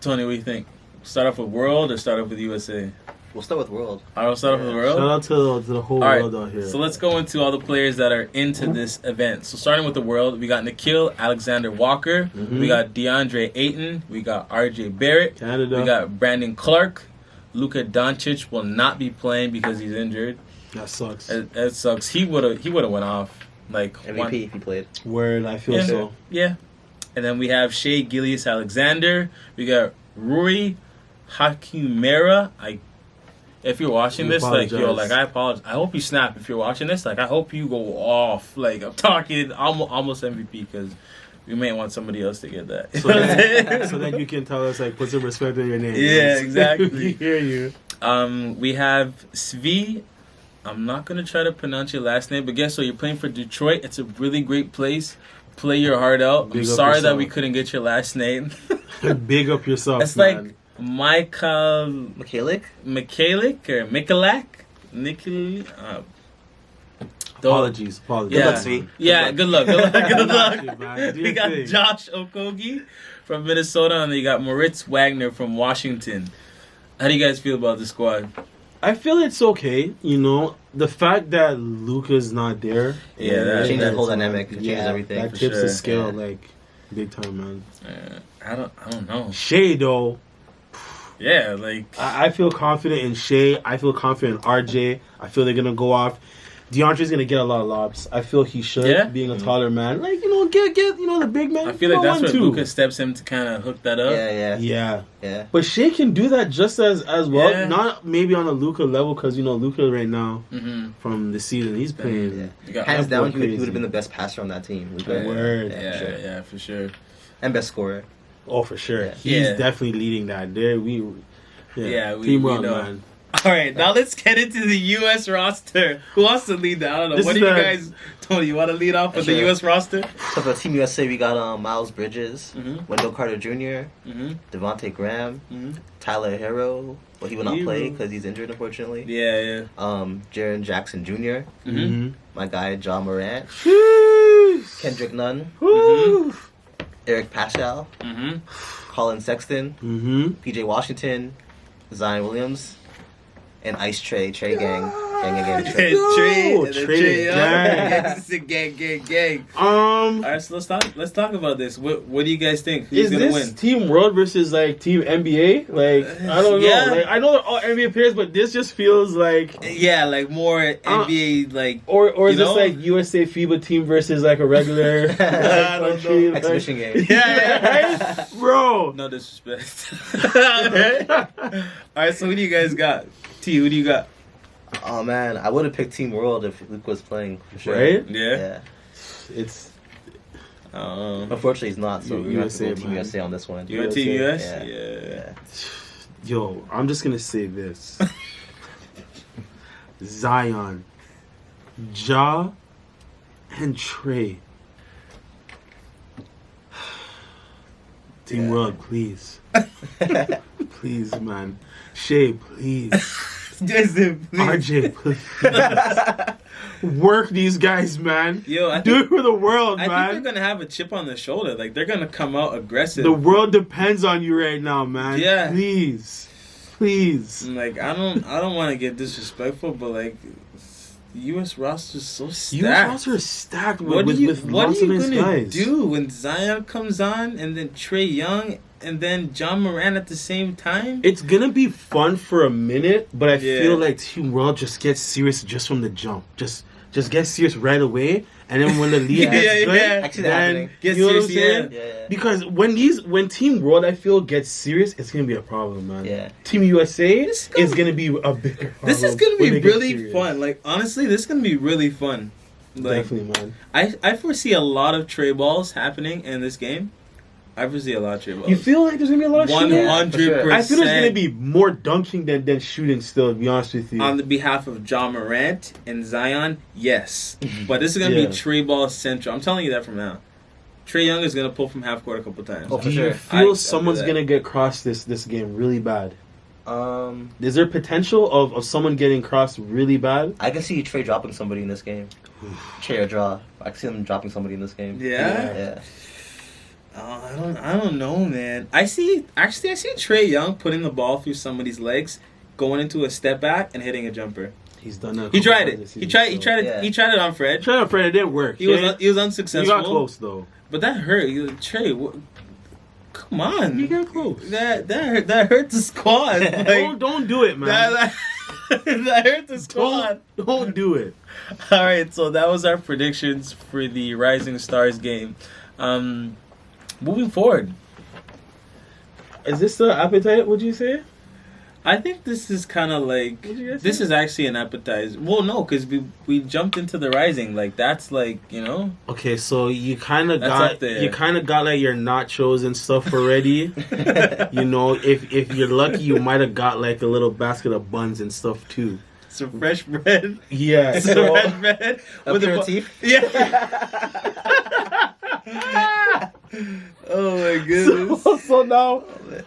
Tony, what do you think? Start off with World or start off with USA? We'll start with World. I'll start off with World. Shout out to the whole All right, world out here. so let's go into all the players that are into this event. So starting with the World, we got Nikhil Alexander-Walker, we got DeAndre Ayton, we got RJ Barrett, Canada. we got Brandon Clark, Luka Doncic will not be playing because he's injured. That sucks. That sucks. He would have went off like MVP if he played. Word, I feel Yeah. so. Yeah. And then we have Shea Gilgeous-Alexander. We got Rui Hachimura. If you're watching We this, like, yo, apologize. like, I apologize. I hope you snap if you're watching this. Like, I hope you go off. Like, I'm talking almost MVP because we may want somebody else to get that. So then you can tell us, like, put some respect on your name. Yeah, exactly. We hear you. We have Svi. I'm not going to try to pronounce your last name, but guess what? You're playing for Detroit. It's a really great place. Play your heart out. Big I'm up sorry that yourself. we couldn't get your last name. Big up yourself, It's man. like Michael Mikhailik? Mikhailik or Mikulak? Nikil. Apologies. Yeah, Good luck, Svi. yeah. Good luck. Good luck. Good luck. Man, do We your got thing. Josh Okogie from Minnesota, and then you got Moritz Wagner from Washington. How do you guys feel about the squad? I feel it's okay. You know, the fact that Luka's not there. Yeah, that changes the whole it's, dynamic. It changes everything, That for tips sure. the scale, Yeah. like, big time, man. I don't know. Shea, though. Yeah, like I feel confident in Shea. I feel confident in RJ. I feel they're gonna go off. DeAndre's gonna get a lot of lobs. I feel he should, Yeah? being a taller man. Like, you know, get the big man. I feel like that's where where Luka steps in to kind of hook that up. Yeah. Yeah, but Shea can do that just as well. Yeah. Not maybe on a Luka level, because you know Luka right now Mm-hmm. from the season he's playing. Yeah. You got Hands down, he crazy. would have been the best passer on that team. Luka. Word. Yeah, Yeah, for sure. yeah, for sure. And best scorer. Oh, for sure. Yeah. He's Yeah. definitely leading that. There, Yeah, we teamwork, know. man. All right, now let's get into the U.S. roster. Who wants to lead that? I don't know. This What is do you the- guys, Tony? You want to lead off with the Sure. U.S. roster? So for Team USA, we got Miles Bridges, Mhm. Wendell Carter Jr., Mm-hmm. Devontae Graham, Mm-hmm. Tyler Hero. Well, he will not play Hero. because he's injured, unfortunately. Yeah, Jaren Jackson Jr., yeah. Mm-hmm. my guy John Morant, Sheesh. Kendrick Nunn, Woo. Eric Paschal, Mm-hmm. Colin Sexton, Mm-hmm. PJ Washington, Zion Williams, and Ice Trey Gang. Gang. Trey, Yo, Trey gang. gang. gang. All right, so let's talk about this. What do you guys think? Who's Is gonna this win? Team World versus like Team NBA? Like I don't know. Yeah. Like I know they're all NBA players, but this just feels like Yeah, like more NBA, like or you is this know? like USA FIBA team versus like a regular like, I don't country? know. Like- Exhibition game. Yeah. right? Bro. No disrespect. Okay. All right, so who do you guys got? T, who do you got? Oh man, I would have picked Team World if Luke was playing. For sure. Right? Yeah. It's Unfortunately, he's not. So we have to go USA, Team man. USA on this one. You want Team US? Yeah. Yeah. yo, I'm just gonna say this. Zion, Ja, and Trey. Team Yeah. World, please. Please, man. Shay, please. Jason, please. RJ, please. Work these guys, man. Yo, I Do think, it for the world, I think man. they're gonna have a chip on their shoulder. Like they're gonna come out aggressive. The world depends on you right now, man. Yeah. Please. Please. Like I don't want to get disrespectful, but like the U.S. roster is so stacked. You also are stacked with, What are you lots of nice gonna guys. do when Zion comes on, and then Trey Young, and then John Moran at the same time? It's gonna be fun for a minute, but I Yeah. feel like Team World just gets serious just from the jump. Just get serious right away, and then when the lead Yeah, gets good, yeah. Actually, then happening. Get you know what I'm serious, saying? Yeah. Because when Team World I feel gets serious, it's gonna be a problem, man. Yeah. Team USA This is gonna be a bigger problem. This is gonna when be they get really serious. fun. Like honestly, this is gonna be really fun. Like Definitely, man. I foresee a lot of Trey balls happening in this game. I foresee a lot of Trey balls. You feel like there's gonna be a lot of shooting? 100%. I feel there's gonna be more dunking than shooting. Still, to be honest with you. on the behalf of John Morant and Zion, yes. But this is gonna Yeah. be Trey ball central. I'm telling you that from now. Trey Young is gonna pull from half court a couple times. Oh, Do for you sure. feel I someone's do that. gonna get crossed this game really bad? Um, Is there potential of someone getting crossed really bad? I can see Trey dropping somebody in this game. Trey or draw. I can see him dropping somebody in this game. Yeah? Yeah. I don't know, man. I see Trey Young putting the ball through somebody's legs, going into a step back and hitting a jumper. He's done that. He tried it. He tried Yeah. it on Fred. Tried to Fred. It didn't work. He was unsuccessful. He got close though. But that hurt. Trey, come on. He got close. That hurt the squad. Like, Don't do it, man. that hurt the squad. Don't do it. All right, so that was our predictions for the Rising Stars game. Moving forward, Is this the appetite? Would you say? I think this is kind of like What'd you guys this say? is actually an appetizer. Well, no, because we jumped into the Rising. Like that's like Okay, so you kind of That's got up there. like your nachos and stuff already. You know, if you're lucky, you might have got like a little basket of buns and stuff too. some fresh bread. Yeah. Some So, fresh bread with the Aperitif? Yeah. Oh my goodness. so now,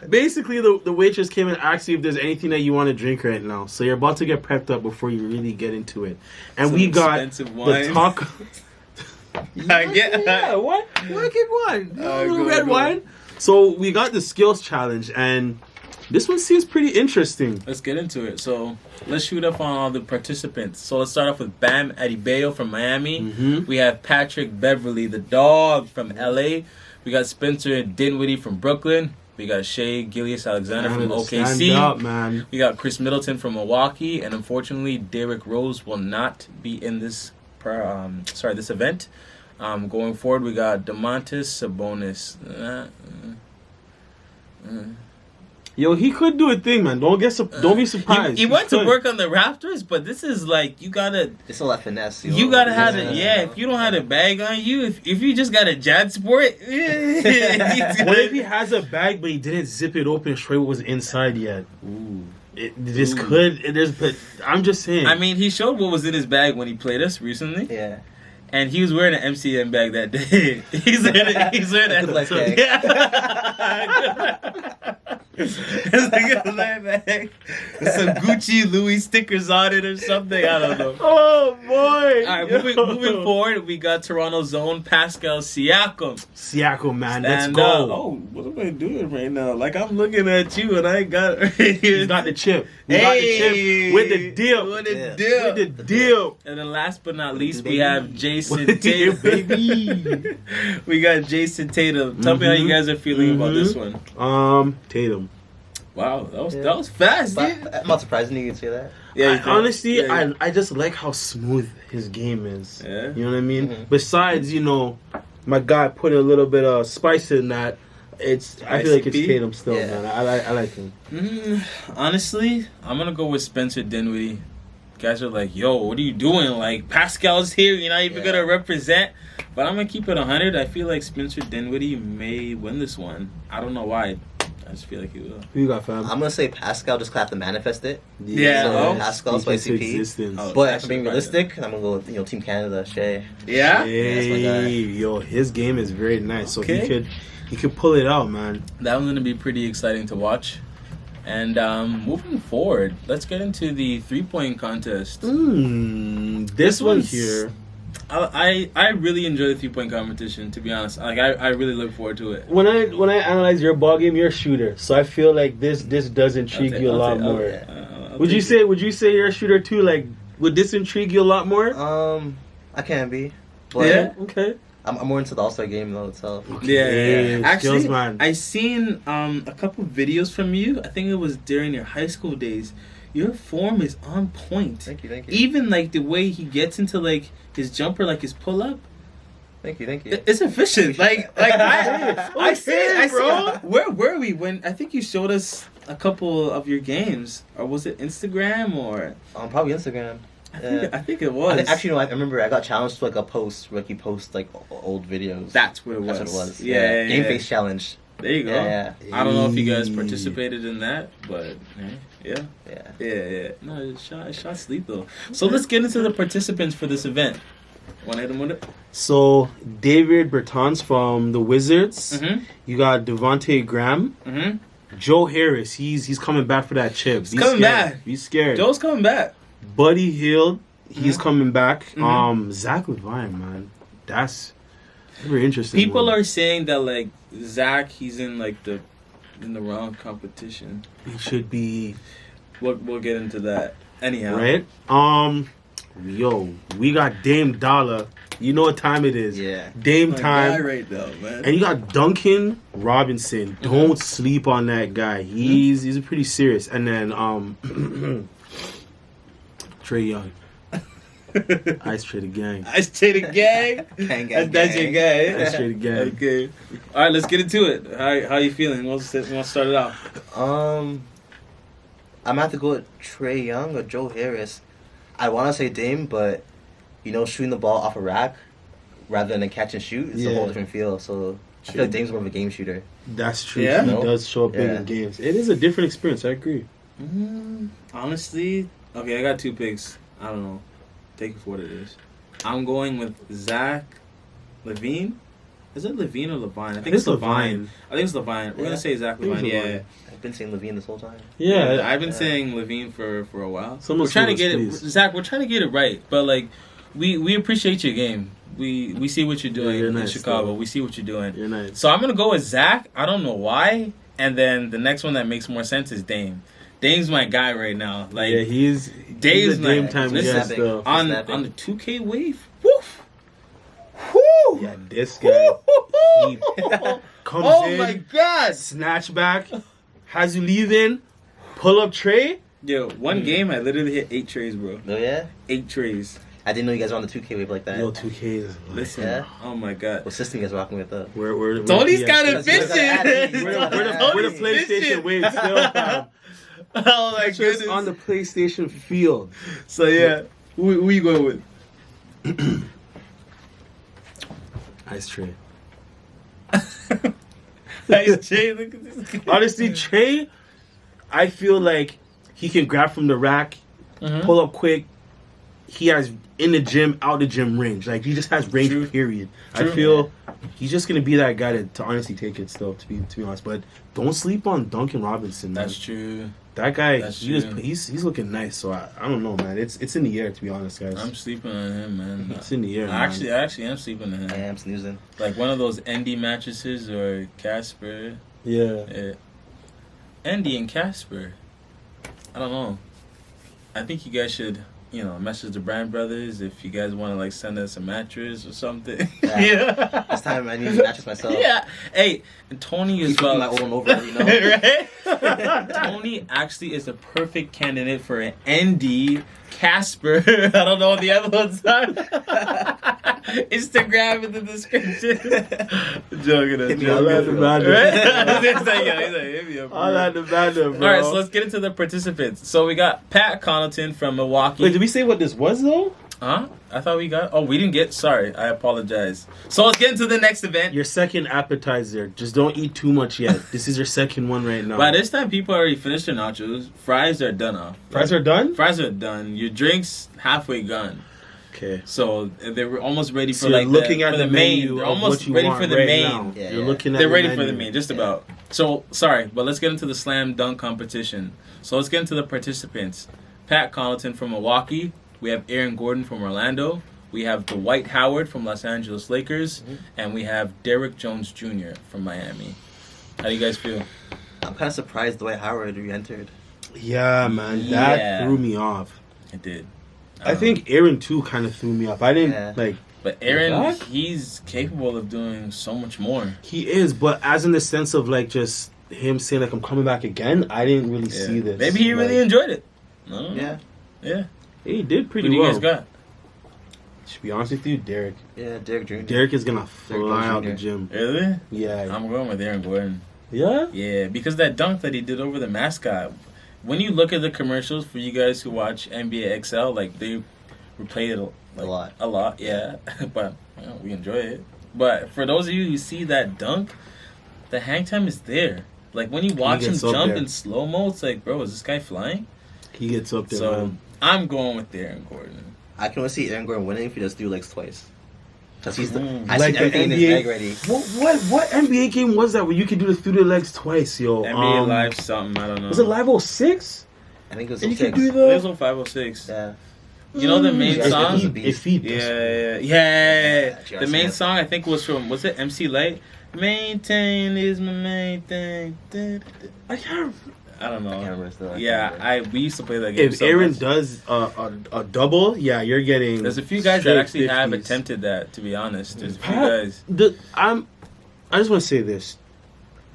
basically, the waitress came and asked you if there's anything that you want to drink right now. So you're about to get prepped up before you really get into it. And Some we got expensive wine. the taco. I get what? What good wine? Go, Red go. wine. So we got the skills challenge, and this one seems pretty interesting. Let's get into it. So let's shoot up on all the participants. So let's start off with Bam Adebayo from Miami. Mhm. We have Patrick Beverly, the dog from LA. We got Spencer Dinwiddie from Brooklyn. We got Shea Gilgeous-Alexander from Stand OKC. up, man. We got Chris Middleton from Milwaukee, and unfortunately, Derrick Rose will not be in this this event. Going forward, we got Domantas Sabonis. Yo, he could do a thing, man. Don't be surprised. He went to could. work on the Raptors, but this is like you gotta. It's all that finesse. You gotta have Yeah. it, yeah. If you don't have a bag on you, if you just got a Jad Sport, What if he has a bag but he didn't zip it open and show what was inside yet? Ooh. This Ooh. could. But I'm just saying. I mean, he showed what was in his bag when he played us recently, Yeah. and he was wearing an MCM bag that day. He's wearing Good luck bag. Yeah. It's like a light bag with some Gucci Louis stickers on it or something. I don't know. Oh boy! All right, moving forward, we got Toronto's own Pascal Siakam. Siakam, man, Stand let's up. go. Oh, what am I doing right now? Like, I'm looking at you and I got right here. He's got the chip. He got the chip with the dip. With the Yeah. dip. With the dip. And then last but not least, we Baby. have Jason With the Tatum. baby. We got Jason Tatum. Tell me how you guys are feeling about this one. Tatum. Wow, that was fast, dude. But I'm not surprised you could say that. Yeah, Honestly, yeah. I just like how smooth his game is. Yeah. You know what I mean? Mhm. Besides, my guy putting a little bit of spice in that. I feel like it's ICP? Tatum still, Yeah. man. I like him. Honestly, I'm gonna go with Spencer Dinwiddie. Guys are like, yo, what are you doing? Like, Pascal's here, you're not even Yeah. gonna represent. But I'm gonna keep it 100. I feel like Spencer Dinwiddie may win this one. I don't know why. I just feel like he will. Who you got, fam? I'm gonna say Pascal just have to manifest it. Yeah. So Oh. Pascal's Speak into ICP. existence. Oh. But That's if I'm being right. realistic, I'm gonna go with Team Canada, Shea. Yeah? that's my guy. Hey, yo, his game is very nice. So Okay. he could pull it out, man. That one's gonna be pretty exciting to watch. And moving forward, let's get into the 3-point contest. This one one's- here. I really enjoy the 3-point competition, to be honest. Like, I really look forward to it. When I analyze your ball game, you're a shooter. So I feel like this does intrigue you a lot more. Would you say you're a shooter too? Like, would this intrigue you a lot more? I can be. But Yeah? Okay. I'm more into the AllStar game though itself. Yeah. Skills, Actually, man. I seen a couple videos from you. I think it was during your high school days. Your form is on point. Thank you. Even like the way he gets into like his jumper, like his pull up, Thank you. it's efficient. I see it, bro. Where were we when I think you showed us a couple of your games, or was it Instagram or? Probably Instagram. I think it was. Actually, no, I remember I got challenged to like a post where he posts like old videos. That's what it was. That's what it was. Yeah. Game face challenge. There you go. Yeah. I don't know if you guys Hey. participated in that, but yeah. Yeah. No, it shot sleep though. So let's get into the participants for this event. Wanna hit them with it? So David Bertans from the Wizards. Mm-hmm. You got Devontae Graham. Mm-hmm. Joe Harris. He's coming back for that chip. He's coming back. Be scared. Joe's coming back. Buddy Hield. He's Mhm. coming back. Mhm. Zach Levine, man. That's very interesting. People one. are saying that like Zach, he's in like in the wrong competition. He should be We'll get into that. Anyhow. right. Yo, we got Dame Dollar. You know what time it is. Yeah. Dame My time. guy right now, man. And you got Duncan Robinson. Don't sleep on that guy. He's pretty serious. And then Trey Young. Ice Trey the gang. I stay the gang. That's your guy. Ice Trey the gang. Okay. All right, let's get into it. How you feeling? We'll start it off. I'm gonna have to go with Trey Young or Joe Harris. I want to say Dame, but shooting the ball off a rack rather than a catch and shoot is a whole different feel. So I feel like Dame's more of a game shooter. That's true. Yeah? He No? does show up big Yeah. in games. It is a different experience. I agree. Honestly, okay, I got 2 picks. I don't know. Take it for what it is. I'm going with Zach Levine. Is it Levine or Levine? I think it's Levine. I think it's Levine. We're Yeah. gonna say Zach I think it's Levine. Yeah. Levine. I've been saying Levine this whole time. Yeah. I've been Yeah. saying Levine for a while. Someone We're trying to sue us, get it, please. Zach. We're trying to get it right, but like, we appreciate your game. We see what you're doing you're in nice, Chicago. though. We see what you're doing. You're nice. So I'm gonna go with Zach. I don't know why. And then the next one that makes more sense is Dame. Dame's my guy right now. Like yeah, he's Dave's a Dame like- time listen, guy still. on snapping. the 2K wave. Woof. Woo. Yeah, this guy he comes Oh in, my god. snatch back, has you leaving, pull up tray. Yo, one game I literally hit 8 trays, bro. Oh yeah. 8 trays. I didn't know you guys were on the 2K wave like that. Yo, 2K is like, Listen. Yeah. Oh my god. What system you guys rocking with though? we're Tony's yeah, got We're the- ambition. we're the PlayStation wave still, fam. Oh my Just goodness. on the PlayStation field. So yeah, who you going with? Ice Trey. Nice, Jay. Look at this guy. Honestly, Trey, I feel like he can grab from the rack, pull up quick. he has in the gym, out the gym range. Like he just has range. True. Period. True. I feel he's just gonna be that guy to honestly take it still. To be honest, but don't sleep on Duncan Robinson. Man. That's true. That guy, That's he's true. looking nice. So I don't know, man. It's in the air, to be honest, guys. I'm sleeping on him, man. It's in the air. I actually am sleeping on I him. am snoozing. Like one of those ND mattresses or Casper. Yeah. ND and Casper. I don't know. I think you guys should, message the Bryan Brothers if you guys want to like send us a mattress or something. Yeah. This time I need to mattress myself. Yeah. Hey, and Tony is Keep well. my over and over, Right? Tony actually is a perfect candidate for an ND Casper. I don't know what the other ones are. Instagram in the description. Joking. Hit me All up, that bro. matter. Right? He's like, hit me up, bro. All that matter, bro. All right, so let's get into the participants. So we got Pat Connaughton from Milwaukee. Wait, did we say what this was though? Huh? I thought we got. Oh, we didn't get. Sorry, I apologize. So let's get into the next event. Your second appetizer. Just don't eat too much yet. This is your second one right now. By this time, people already finished their nachos. Fries are done off. Fries are done? Fries are done. Your drinks halfway gone. Okay. So they were almost ready for So you're like looking at for the main. menu They're of almost what you ready want for the right main. now. Yeah, You're yeah. looking at They're the ready menu. for the main, just about. So sorry, but let's get into the slam dunk competition. So let's get into the participants. Pat Connaughton from Milwaukee. We have Aaron Gordon from Orlando. We have Dwight Howard from Los Angeles Lakers, and we have Derrick Jones Jr. from Miami. How do you guys feel? I'm kind of surprised Dwight Howard re-entered. Yeah, man. That Yeah. threw me off. It did. I think Aaron too kind of threw me off. I didn't Yeah. like. But Aaron, What? he's capable of doing so much more. He is, but as in the sense of like just him saying like I'm coming back again. I didn't really Yeah. see this. Maybe he really Like, enjoyed it. I don't know. Yeah. Yeah. he did Who pretty do you well. guys got? To be honest with you, Derek. Yeah, Derrick Jr. Derek is gonna Derrick fly Jones out the Jr. gym. Really? Yeah. I'm going with Aaron Gordon. Yeah. Yeah, because that dunk that he did over the mascot. When you look at the commercials for you guys who watch NBA XL, like they replay it like, A lot. yeah. But we enjoy it. But for those of you who see that dunk, the hang time is there. Like when you watch him gets up jump there. in slow mo, it's like, bro, is this guy flying? He gets up there. So man. I'm going with Aaron Gordon. I can only see Aaron Gordon winning if he does do legs twice. Because he's Mm. I Like see everything in the his NBA bag ready. What NBA game was that where you could do the through the legs twice, yo? NBA Live something, I don't know. Was it Live 06? I think it was And you 06. could do It was the. on 506. Yeah. You know the main Yeah, song? it was a beast. If he Yeah. Yeah, The main Smith. song I think was from it MC Light? Maintain is my main thing. I can't. I don't know. I can't remember still. We used to play that game. If so Aaron much. does a double, yeah, you're getting. There's a few guys that straight actually have 50s. attempted that. To be honest, there's a few Pat, guys. I just want to say this.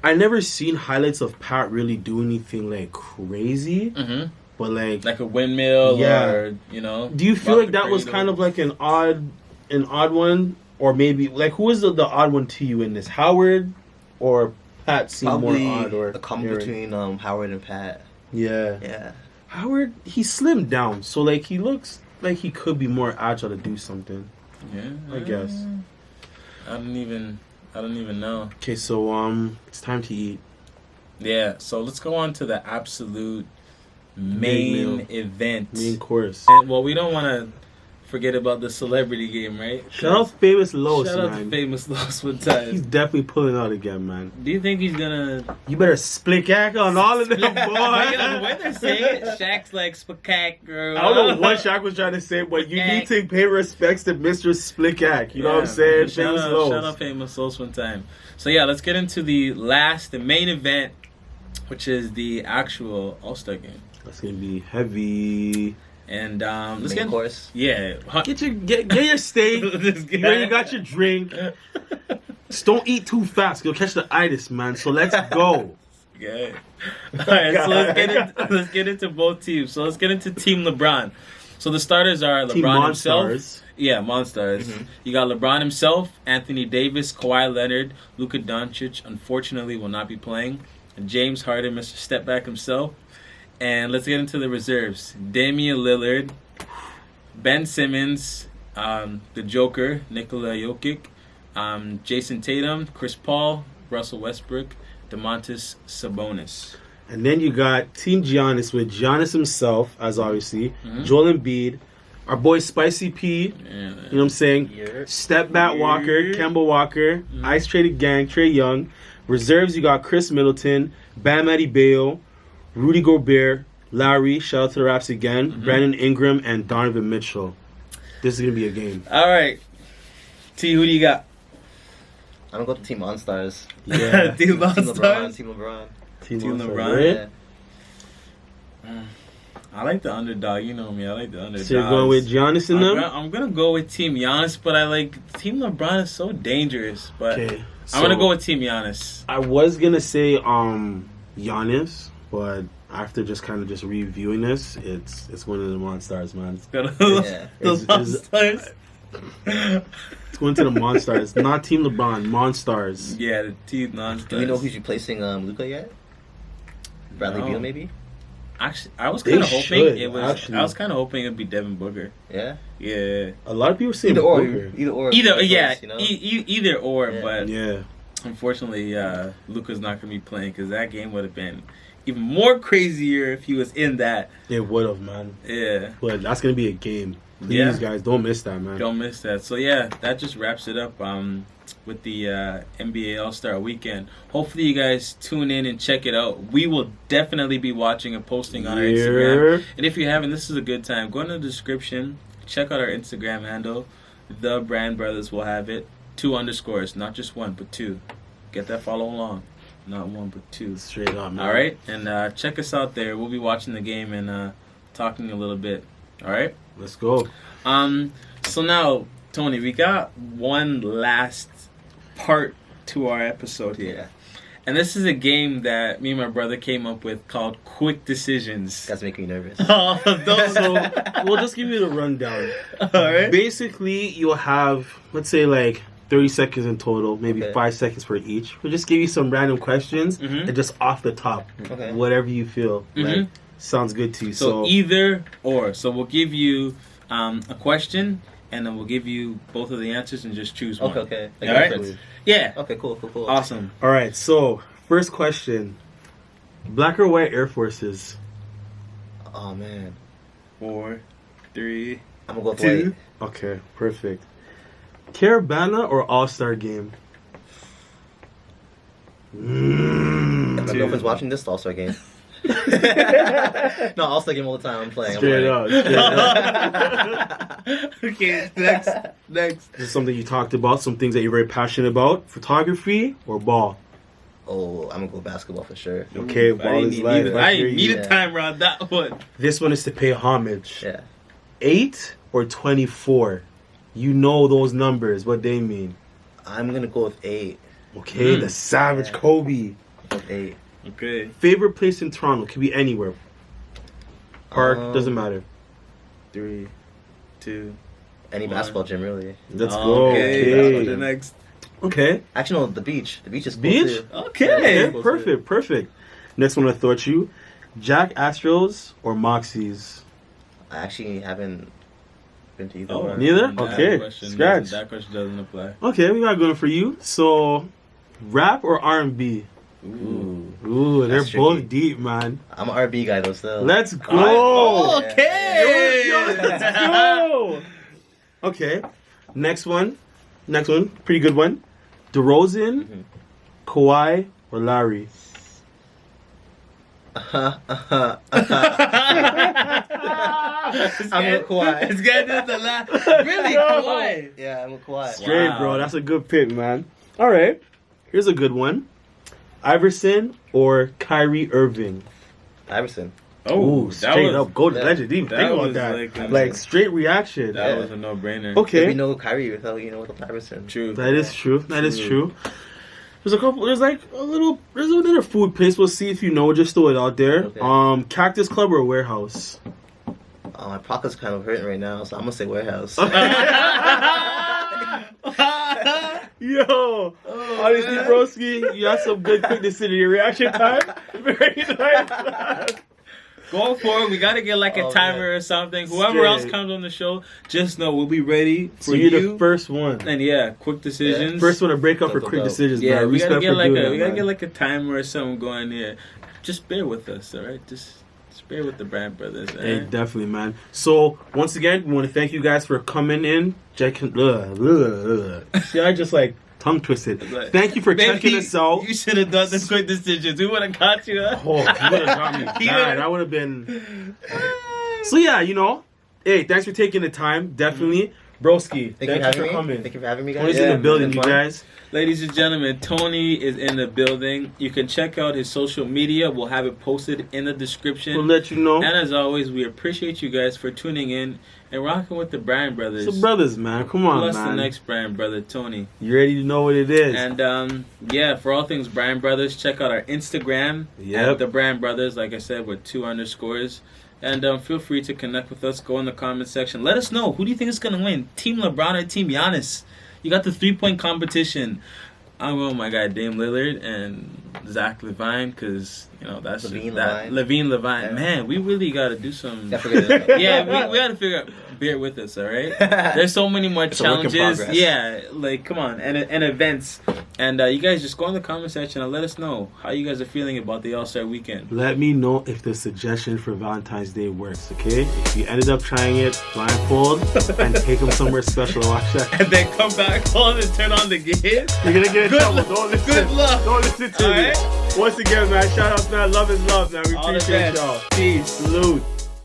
I never seen highlights of Pat really do anything like crazy, Mm-hmm. but like Like a windmill, Yeah. or do you feel rock like the that was cradle. kind of like an odd one, or maybe like who is the odd one to you in this? Howard or Pat seemed Probably more odd, or a combo Aaron? between Howard and Pat. Yeah. Yeah. Howard, he slimmed down, so like he looks like he could be more agile to do something. Yeah, I guess. I don't even know. Okay, so it's time to eat. Yeah, so let's go on to the absolute Main main meal. event. Main course. And, well, we don't want to forget about the celebrity game, right? Shout out Famous Los, Shout out man. to Famous Los one He's time. definitely pulling out again, man. Do you think he's gonna? You better split cack on all of them, boy. You know, the way they're saying it, Shaq's like spectacular. I don't know what Shaq was trying to say, but you need to pay respects to Mr. Splickak. You know what I'm saying? Shout Famous out, Los. shout out Famous Los one time. So yeah, let's get into the main event, which is the actual All-Star game. That's gonna be heavy. And let's Main get course. yeah. Get your steak. This You guy. already got your drink. Just don't eat too fast. You'll catch the itis, man. So let's go. Okay. All right, so let's get into both teams. So let's get into Team LeBron. So the starters are Team LeBron himself. Monstars. Yeah, Monstars. Mm-hmm. You got LeBron himself, Anthony Davis, Kawhi Leonard, Luka Doncic. Unfortunately, will not be playing. And James Harden, Mr. Stepback himself. And let's get into the reserves. Damian Lillard, Ben Simmons, the Joker, Nikola Jokic, Jason Tatum, Chris Paul, Russell Westbrook, DeMontis Sabonis. And then you got Team Giannis with Giannis himself, as obviously, Mhm. Joel Embiid, Our boy Spicy P. Yeah. You know what I'm saying? Yeah. Step back Walker, Yeah. Kemba Walker, Ice Traded Gang, Trey Young. Reserves, you got Chris Middleton, Bam Adebayo, Rudy Gobert, Lowry, shout out to the Raps again, Brandon Ingram, and Donovan Mitchell. This is going to be a game. All right. T, who do you got? I'm gonna go to Team OnStars. Yeah. Team Team LeBron. All-Stars? Team LeBron. Team All-Star, LeBron? right? Yeah. I like the underdog. You know me. I like the underdog. So you're going with Giannis in them? I'm gonna go with Team Giannis, but I like Team LeBron is so dangerous. But Okay. I'm gonna go with Team Giannis. I was going to say Giannis, but after just kind of just reviewing this, it's one of the Monstars, man. Go to Yeah. the It's- Monsters. It's going to the Monstars, not Team LeBron, Monstars. Yeah, the Team Monsters. Do we know who's replacing Luka yet? Bradley No. Beal, maybe. Actually, I was They kind of hoping should, it was. actually. I was kind of hoping it'd be Devin Booker. Yeah. Yeah. A lot of people say Either or. Booker. Either or. Either, yeah, You know? either or. Yeah. But Yeah. unfortunately, Luka's not gonna be playing because that game would have been even more crazier if he was in that. It would have, man. Yeah. But that's going to be a game. Please, Yeah. guys, don't miss that, man. Don't miss that. So yeah, that just wraps it up with the NBA All-Star Weekend. Hopefully you guys tune in and check it out. We will definitely be watching and posting on our Instagram. And if you haven't, this is a good time. Go in the description, check out our Instagram handle. TheBryanbrothers will have it. 2 underscores, not just 1, but 2. Get that follow along. Not 1, but 2. Straight up, man. All right? And check us out there. We'll be watching the game and talking a little bit. All right? Let's go. So now, Tony, we got one last part to our episode here. Yeah. And this is a game that me and my brother came up with called Quick Decisions. That's making me nervous. Oh, those So, we'll just give you the rundown. all right. Basically, you'll have, let's say, like 30 seconds in total, maybe Okay. 5 seconds for each. We'll just give you some random questions Mhm. and just off the top, Okay. whatever you feel. Mhm. Like, sounds good to you. So either or. So we'll give you a question, and then we'll give you both of the answers and just choose one. Okay. Like All right. reference. Yeah. Okay. Cool. Awesome. all right, so first question. Black or white Air Forces? Oh man. 4, 3. I'm gonna go with 2. white. Okay, perfect. Caravana or All-Star Game? If my 2. girlfriend's watching this, All-Star game. No, All-Star game all the time. I'm playing. Straight up. Straight up. Okay, next. This is something you talked about, some things that you're very passionate about. Photography or ball? Oh, I'm gonna go basketball for sure. Okay, I ball didn't is need life. neither. I I hear didn't you. need a timer on that one. This one is to pay homage. Yeah. 8 or 24? You know those numbers, what they mean. I'm gonna go with 8. Okay, the Savage Yeah. Kobe. With 8. Okay. Favorite place in Toronto? Could be anywhere. Park, doesn't matter. 3, 2. Any basketball gym, really. Let's go. Okay. Okay. The next. Okay. Actually, no, the beach. The beach is cool Beach? too. Okay. Okay, perfect. Next one I thought you. Jack Astros or Moxies? I actually haven't been to either Oh, one. Neither? that Okay, question scratch. doesn't- That question doesn't apply. Okay, we got going for you. So, rap or R&B? Ooh. Ooh, they're That's both tricky. deep, man. I'm an RB guy though, still. Let's go. Oh, Yeah. okay. Let's go. Okay, next one. Pretty good one. DeRozan, Mhm. Kawhi, or Larry? I'm with Kawhi. It's getting to the last. Really, Kawhi. Yeah, I'm with Kawhi. Straight, Wow. bro. That's a good pick, man. All right, here's a good one. Iverson or Kyrie Irving? Iverson. Ooh, straight up. Go to yeah. legend. Didn't That think about was that. like Straight reaction. That Yeah. was a no-brainer. Okay. If we know Kyrie without with Iverson. True. That is true. That is true. There's a couple. There's like a little. There's another food place. We'll see if you know. Just throw it out there. Okay. Cactus Club or Warehouse? My pocket's kind of hurting right now, so I'm gonna say warehouse. Yo, honestly, broski, you have some good quick decision. Your reaction time, very nice. Go for it. We gotta get like a Oh, timer man. or something. Whoever Straight. else comes on the show, just know we'll be ready for So you're you. the first one. And yeah, quick decisions. First one to break up for Go, quick go, go. decisions, Yeah, man. we gotta Respect get for like doing a that, we gotta man. get like a timer or something going here. Just bear with us, all right? Just Bear with the Bryan Brothers. Hey, definitely, man. So once again, we want to thank you guys for coming in. Checking. See, I just like tongue twisted. Thank you for checking us out. You should have done the quick decisions. We would have caught you. Huh? Oh, you would have got me. Bad. I would have been. So yeah, you know. Hey, thanks for taking the time. Definitely, broski. Thank you for coming. Thank you for having me, guys. Tony's in the building, you guys. Ladies and gentlemen, Tony is in the building. You can check out his social media. We'll have it posted in the description. We'll let you know. And as always, we appreciate you guys for tuning in and rocking with the Bryan Brothers. It's the brothers, man. Come on, Plus man. the next Bryan brother, Tony. You ready to know what it is? And yeah, for all things Bryan Brothers, check out our Instagram at the Bryan Brothers. Like I said, with 2 underscores. And feel free to connect with us. Go in the comment section. Let us know. Who do you think is going to win? Team LeBron or Team Giannis? You got the 3-point competition. I'm going with my guy Dame Lillard and Zach LaVine because, you know, that's Levine. Yeah. Man, we really got to do some. Yeah, we got to figure out. Bear with us, all right? There's so many more challenges. Yeah, like, come on. And events. And you guys just go in the comment section and let us know how you guys are feeling about the AllStar Weekend. Let me know if the suggestion for Valentine's Day works, okay? If you ended up trying it, blindfold, and take them somewhere special to watch that. And then come back home and turn on the game. You're going to get in trouble. Don't listen. Good luck. Don't listen to me. Right? Once again, man, shout out, man. Love is love, man. We appreciate y'all. Peace. Salute.